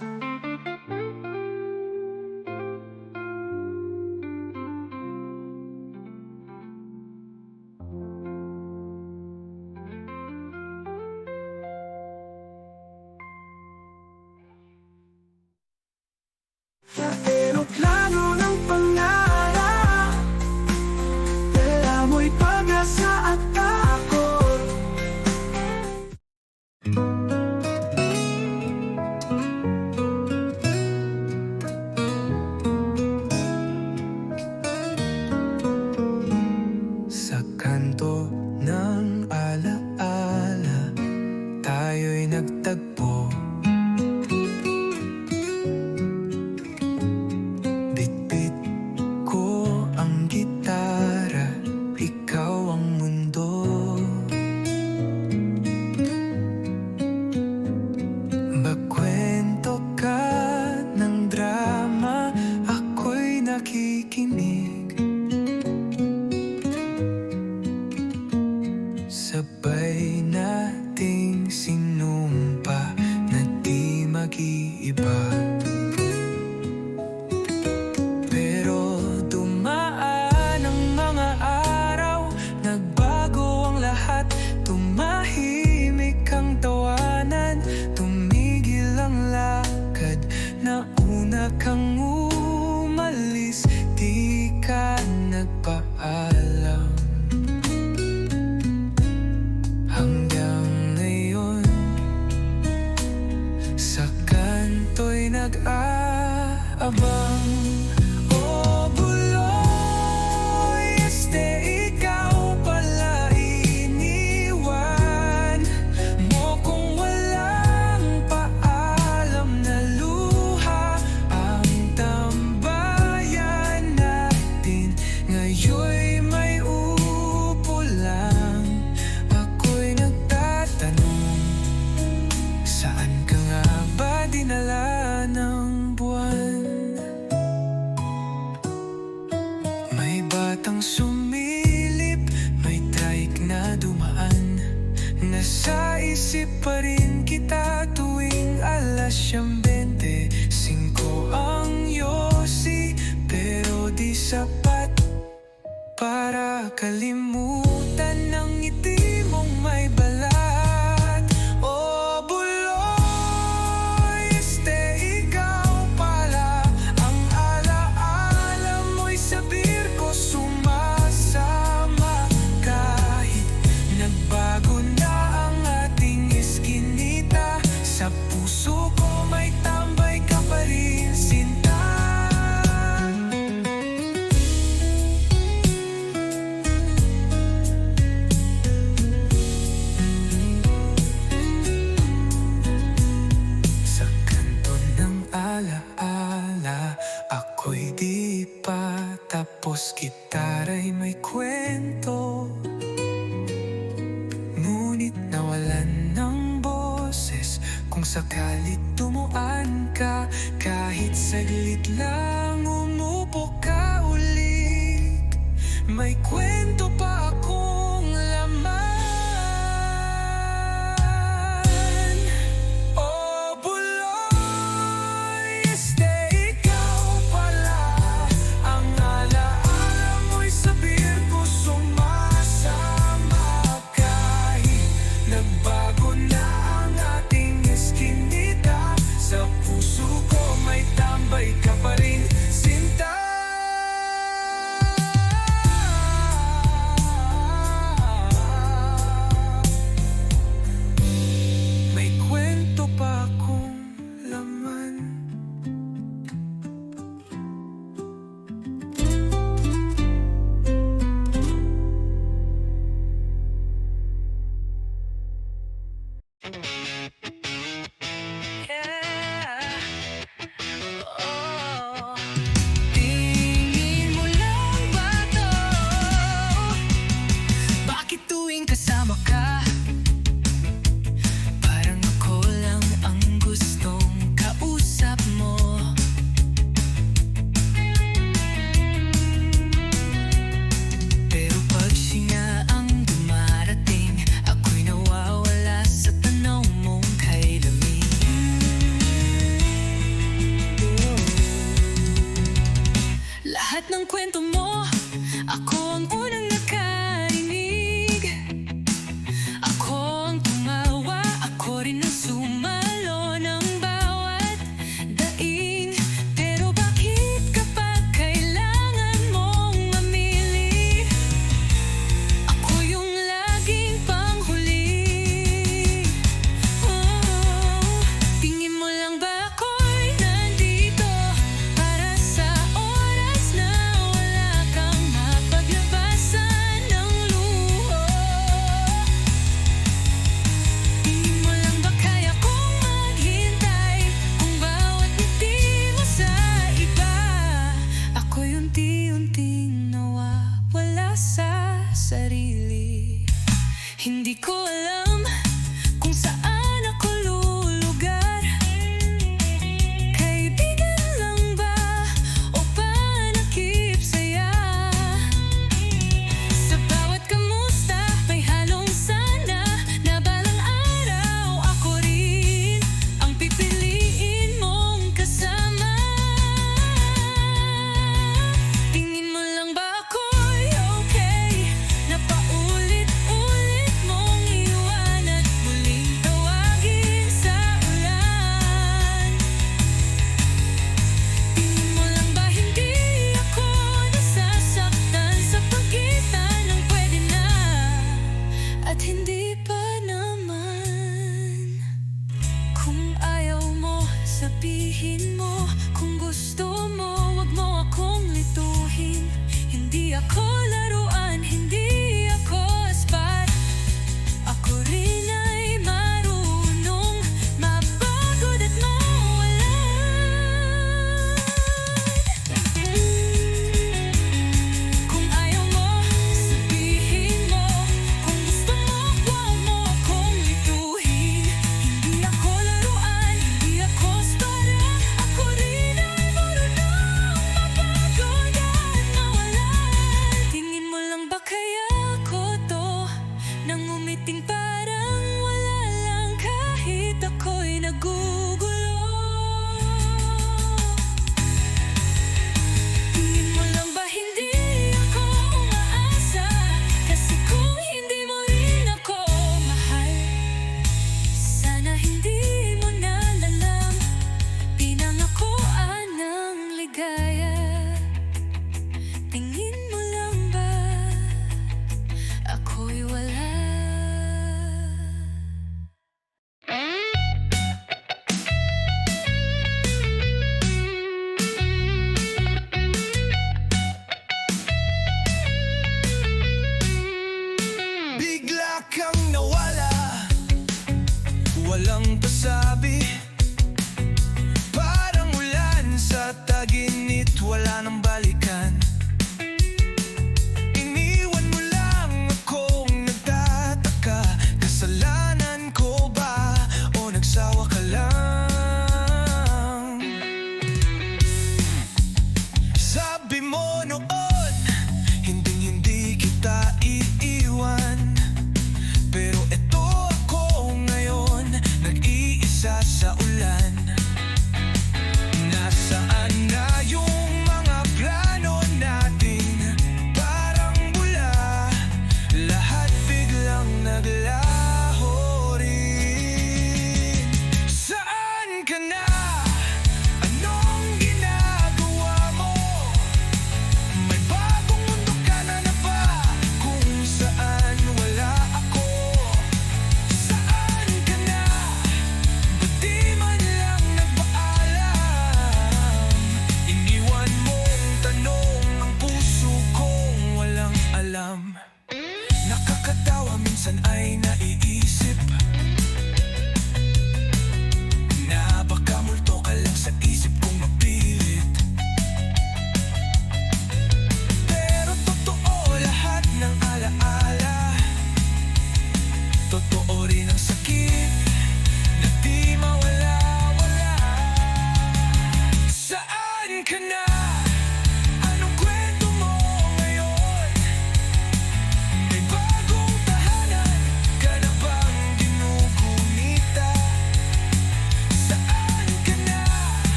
Sa eroplano ng pangarap, dala mo'y pag-asa at takot. Sa kanto ng alaala, tayo'y nagtagpo. Bitbit ko ang gitara, ikaw ang mundo. Magkwento ka ng drama, ako'y nakikinig. Sabay nating sinumpa na di mag-iiba. Pero dumaan ang mga araw, nagbago ang lahat. Tumahimik ang tawanan, tumigil ang lakad. Nauna kang umalis, di ka nagpaalam. Hanggang ngayon, sa kanto'y nag-aabang. Oh, buloy, ikaw pala iniwan mo kung walang paalam na luha. Ang tambayan natin ngayon'y may upo lang. Ako'y nagtatanong, saan ka nga ba dinala ng buwan? May batang sumilip, may trike na dumaan. Nasa isip pa rin kita tuwing 5:25 ang yosi. Pero di sapat para kalimutan ng ngiti mong may balat. Oh, buloy, ikaw pala ang alaala mo'y sa birko sumasama. Kahit nagbago na ang ating iskinita, sa puso ko may tambay ka pa rin, sinta. Sa kanto ng alaala, ako'y di pa tapos. Gitara'y may kwento, ngunit nawalan ng boses. Kung sakalit tumuan ka, kahit saglit lang umupo ka ulit, may kwento pa akong laman. Oh, buloy, ikaw pala ang alaala mo'y sa birko sumasama. Kahit nagbago na ang ating iskinita, sa puso ko may tambay ka pa rin, sinta. lahat ng kwento mo, ako ang unang nakarinig. Ako ang tumawa, ako rin ang sumalo ng bawat daing. Pero bakit kapag kailangan mong mamili, ako yung laging panghuli? Tingin mo lang ba ako'y nandito para sa oras na wala kang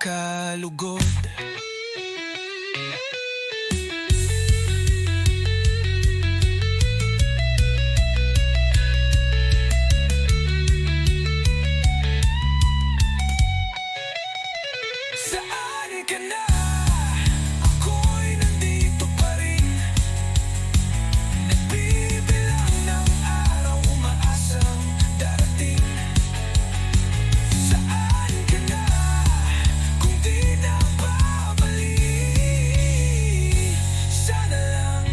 makalugod. Saan ka na? Ako'y nandito pa rin. Nagbibilang ng araw, umaasang darating. Saan ka na? Kung di na babalik, sana lang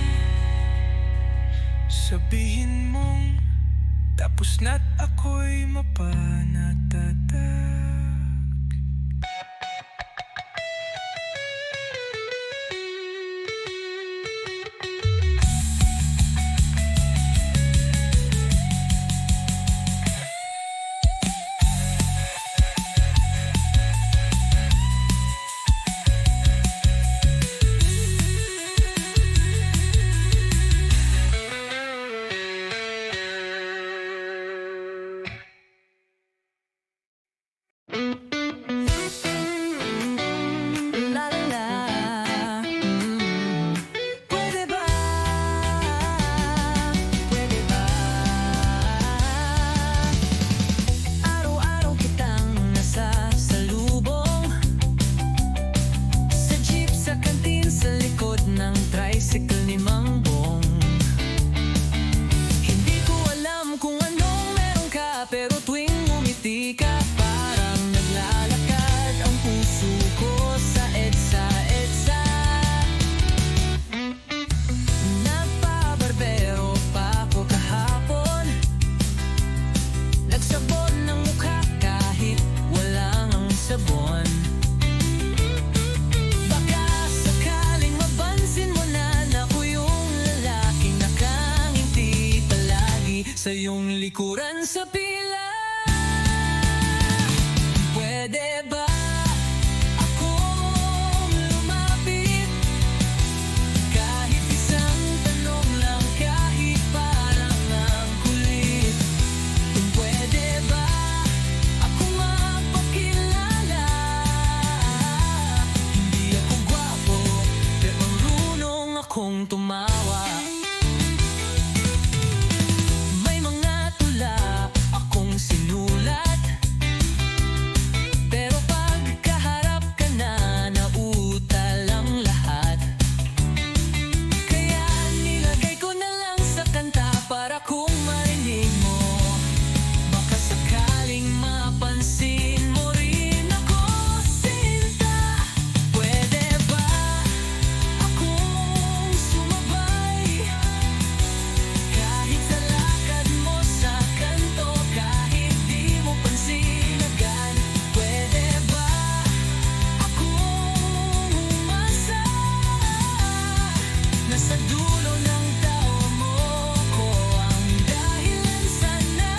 sabihin mong tapos na't ako'y mapanatag. La la la, pwede ba? Pwede ba? Araw-araw kitang nasasalubong sa jeep, sa kantin, sa likod ng tricycle ni Mang Bong. Hindi ko alam kung anong meron ka, pero tuwing ngumiti ka parang naglalakad ang puso ko sa EDSA, EDSA. Nagpabarbero pa ako kahapon, nagsabon ng mukha kahit walang ang sabon. Baka sakaling mapansin mo na ako yung lalaking nakangiti palagi sa iyong likuran sa pila. Pwede ba akong lumapit? Kahit isang tanong lang, kahit parang ang kulit. Pwede ba akong mapakilala? Hindi ako gwapo, pero marunong akong tumawa. May mga tula akong sinulat, pero pagkaharap ka na, nautal ang lahat. Kaya nilagay ko na lang sa kanta para kung marinig mo, baka sakaling mapansin mo rin ako, sinta. Pwede ba akong sumabay? Kahit sa lakad mo sa kanto, kahit di mo pansin agad. Pwede ba akong umasa? Nasa dulo ng tao mo ko ang dahilan sana.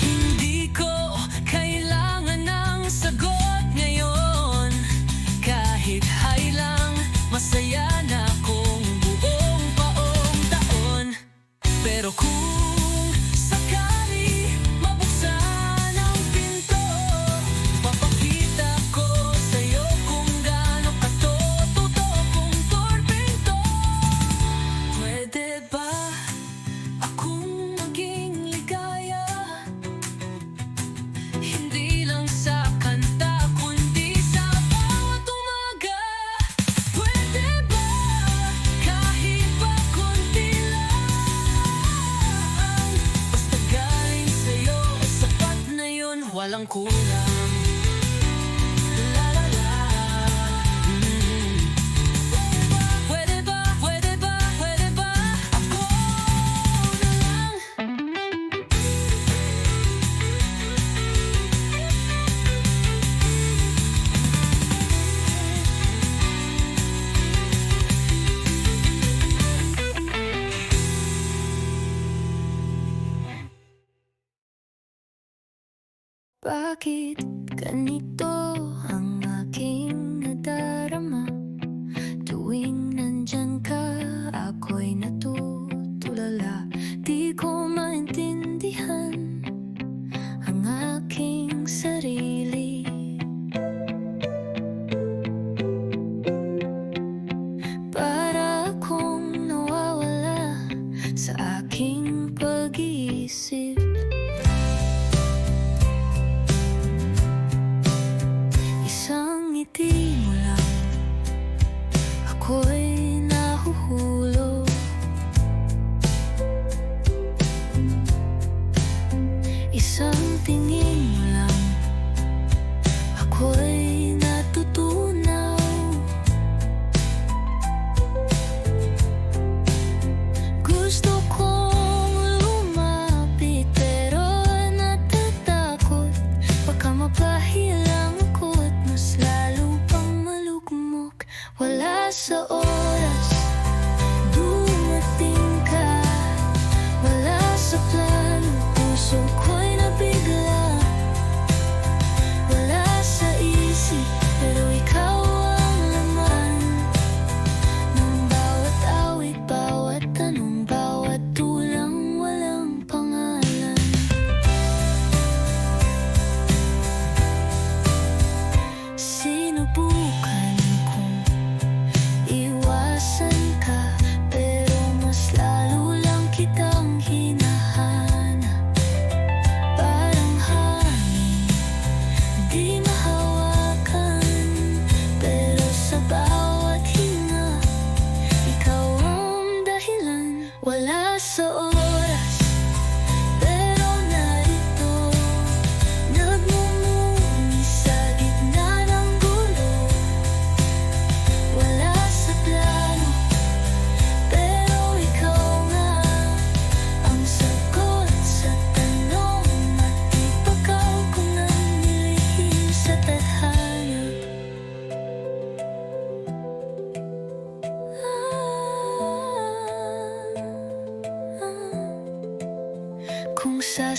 Hindi ko kailangan ng sagot ngayon. Kahit hay lang, masaya na akong buong taon. Pero kung sakali mabuksan ang pinto, papakita ko sa'yo kung gaano katotoo kong torpento. Pwede ba akong maging ligaya? Hindi lang sa kanta, kundi sa bawat umaga. Pwede ba kahit pa konti lang? Basta galing sa'yo, sapat na yun, walang kulang. La la la. Pwede ba, pwede ba, pwede ba ako na lang? Bakit ganito ang aking nadarama?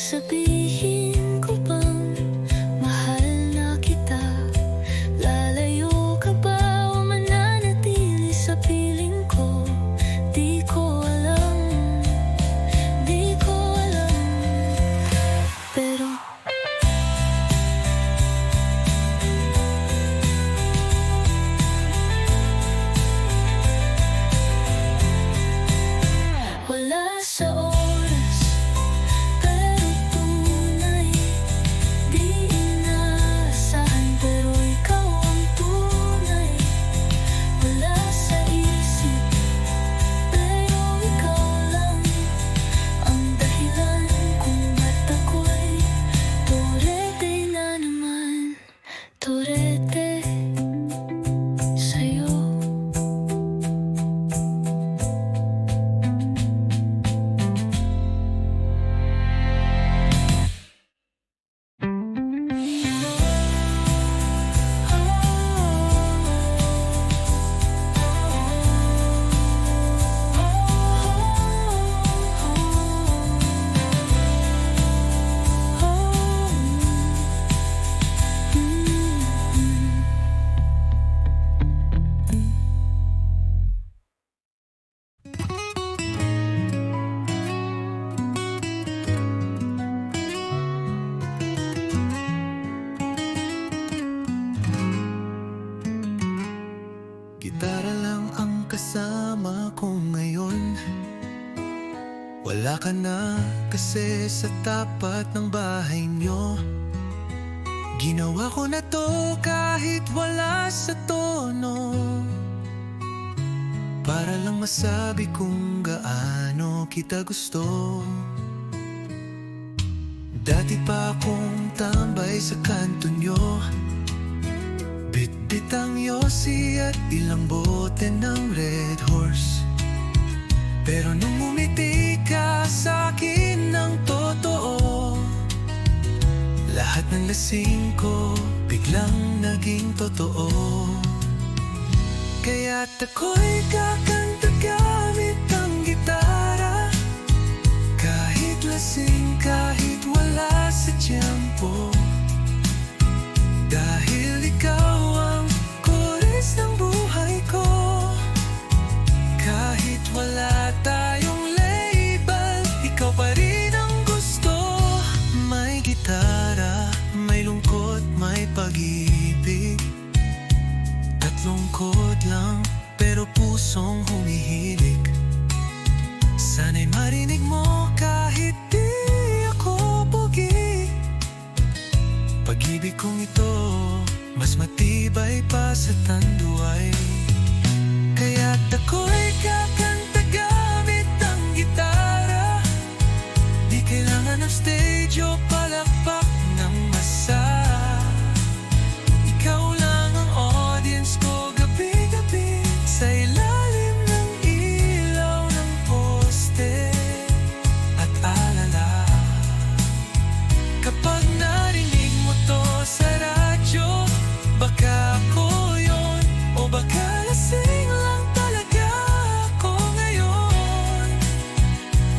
Sasabihin ko bang mahal na kita? Lalayo ka ba o mananatili sa piling ko? Di ko alam, di ko alam. Pero wala sa oras, pero tunay. Di inaasahan, pero ikaw ang tunay. Wala sa isip, pero ikaw lang ang dahilan kung ba't ako'y turete na naman. Turete sa'yo. Gitara lang ang kasama ko ngayon. Wala ka na kasi sa tapat ng bahay nyo. Ginawa ko na to kahit wala sa tono, para lang masabi kung gaano kita gusto. Dati pa akong tambay sa kanto nyo, bitbit ang yosi at ilang bote ng Red Horse. Pero nung umiti ka sa'kin ng totoo, lahat ng lasing ko biglang naging totoo. Kaya't ako'y kakanta gamit ang gitara, kahit lasing, kahit wala sa tiyempo. Dahil ikaw ang kores ng buhay ko, kahit wala tayong label, ikaw pa rin ang gusto. May gitara, may lungkot, may pag-ibig. Tatlong chord lang, pero pusong humihilig. Sana'y marinig mo kahit di ako pogi. Pag-ibig kong ito, mas matibay pa sa tanduay. Kaya't ako'y kakanta gamit ang gitara, di kailangan ng stage o palakpak ng masa. Ikaw lang ang audience ko gabi-gabi, sa ilalim ng ilaw ng poste at alala. Kapag narinig mo to sa radyo, baka ako yun, o baka lasing lang talaga ako ngayon.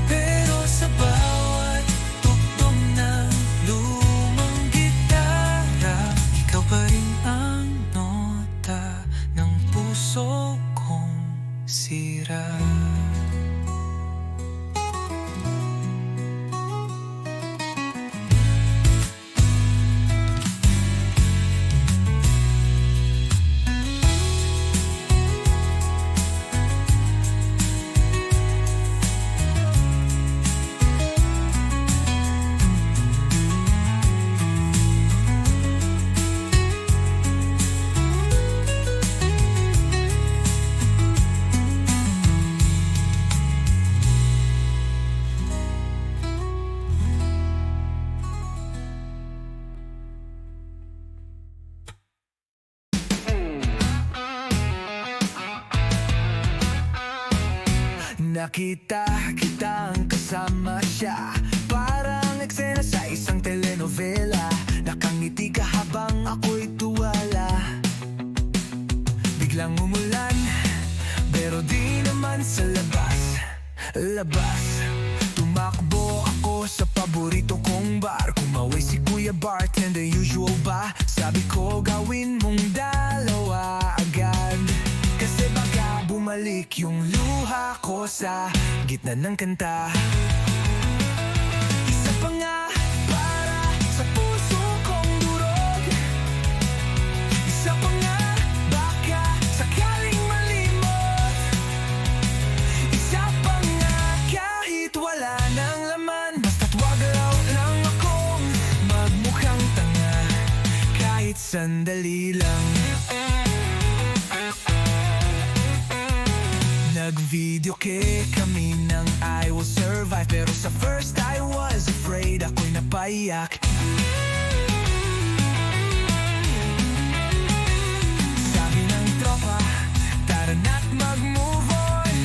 Pero sa bawat tugtog ng lumang gitara, ikaw pa rin ang nota ng puso kong sira. Nakita kitang kasama siya, parang eksena sa isang telenovela. Nakangiti ka habang ako'y tuwala. Biglang umulan, pero di naman sa labas. Tumakbo ako sa paborito kong bartender, usual ba? Sabi ko gawin mong dalawa agad, kasi baka bumalik yung luha ko sa gitna ng kanta. Isa pa nga para sa puso kong durog, isa pa nga baka sakaling malimot, isa pa nga kahit wala nang laman, basta't wag raw lang akong magmukhang tanga kahit sandali lang. Nag-video kami ng I Will Survive, pero sa first I was afraid, ako'y napaiyak. Sabi ng tropa, tara na't mag-move on,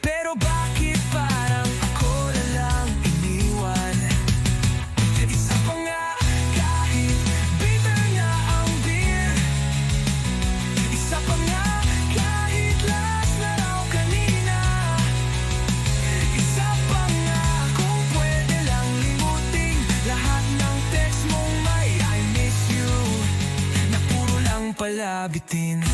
pero bakit parang ako na lang iniwan? Isa pa nga kahit bitter na ang beer, isa pa nga kahit last na raw kanina, isa pa nga kung pwede lang limutin lahat ng text mong may I miss you, na puro lang pala bitin.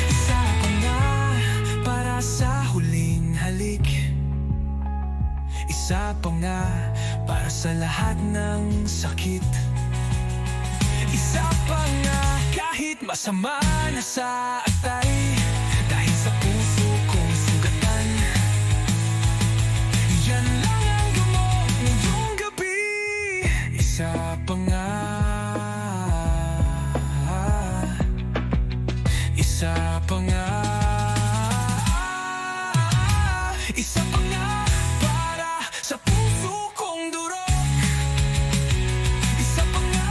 Isa pa nga para sa huling halik, isa pa nga para sa lahat ng sakit, isa pa nga kahit masama na sa atay, dahil sa puso kong sugatan, yan lang ang gamot ngayong gabi. Isa pa nga, isa pa nga, isa pa nga para sa puso kong durog, isa pa nga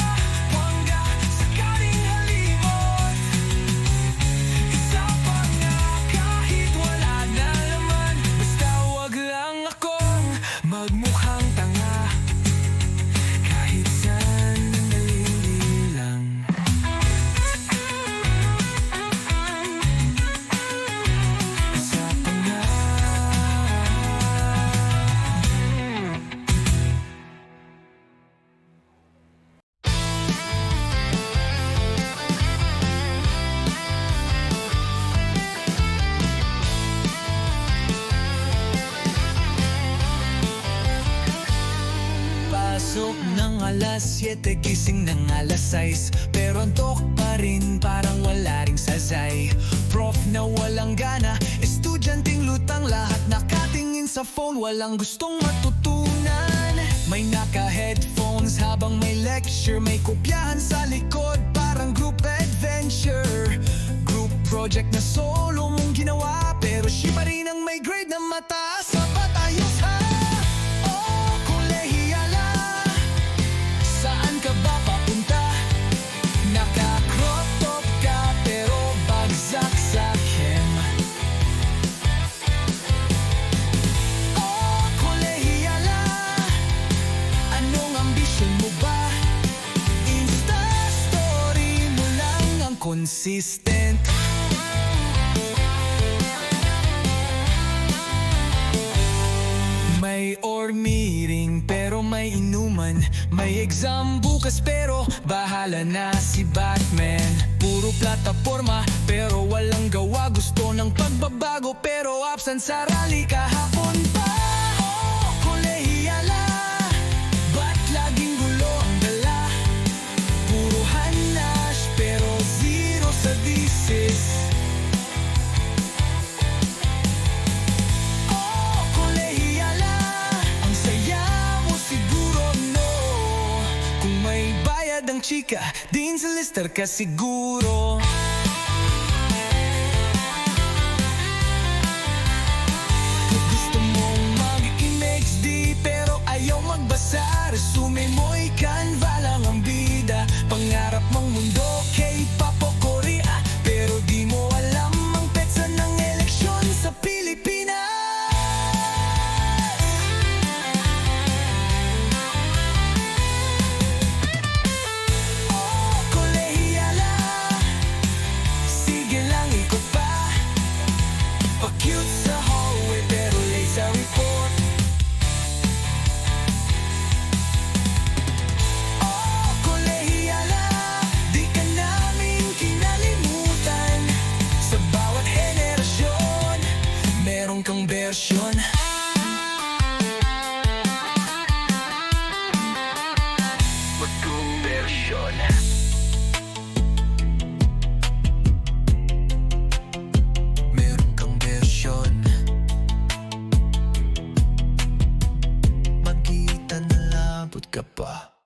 hangga sakaling halimot, isa pa nga kahit wala na laman, basta wag lang akong magmukhang tanga kahit sandali lang. Isa pa nga. Pasok ng alas 7, gising ng alas 6, pero antok pa rin, parang wala ring sasay. Prof na walang gana, estudyanteng lutang, lahat nakatingin sa phone, walang gustong matutunan. May naka-headphones habang may lecture, may kopyahan sa likod, parang group adventure. Group project na solo mong ginawa, pero siya pa rin ang may grade na mataas. Sapat ayos ha? Oh, kolehiyala, saan ka ba papunta? Naka-crop top ka pero bagsak sa chem. Oh, kolehiyala, anong ambisyon mo ba? Insta story mo lang ang consistent. May org meeting pero may inuman, may exam bukas pero bahala na si Batman. Puro plataforma pero walang gawa, gusto ng pagbabago pero absent sa rally kahapon pa. Oh, kolehiyala, ba't laging gulo ang dala? Puro hanash pero zero sa thesis. Oh, kolehiyala, ang saya mo siguro, no? Kung may bayad ang chika, din sa lister ka siguro. Gusto mong mag-image di pero ayaw magbasa, resume mo'y Canva lang ang bida. Pangarap mong mundo, K-pop o Korea, pero di mo alam ang petsa ng eleksyon sa Pilipinas. Oh, kolehiyala, commute sa hallway pero late sa report. Oh, kolehiyala, di ka namin kinalimutan. Sa bawat henerasyon, meron kang bersyon. Bagong bersyon. Meron kang bersyon. Magkita na labot ka pa.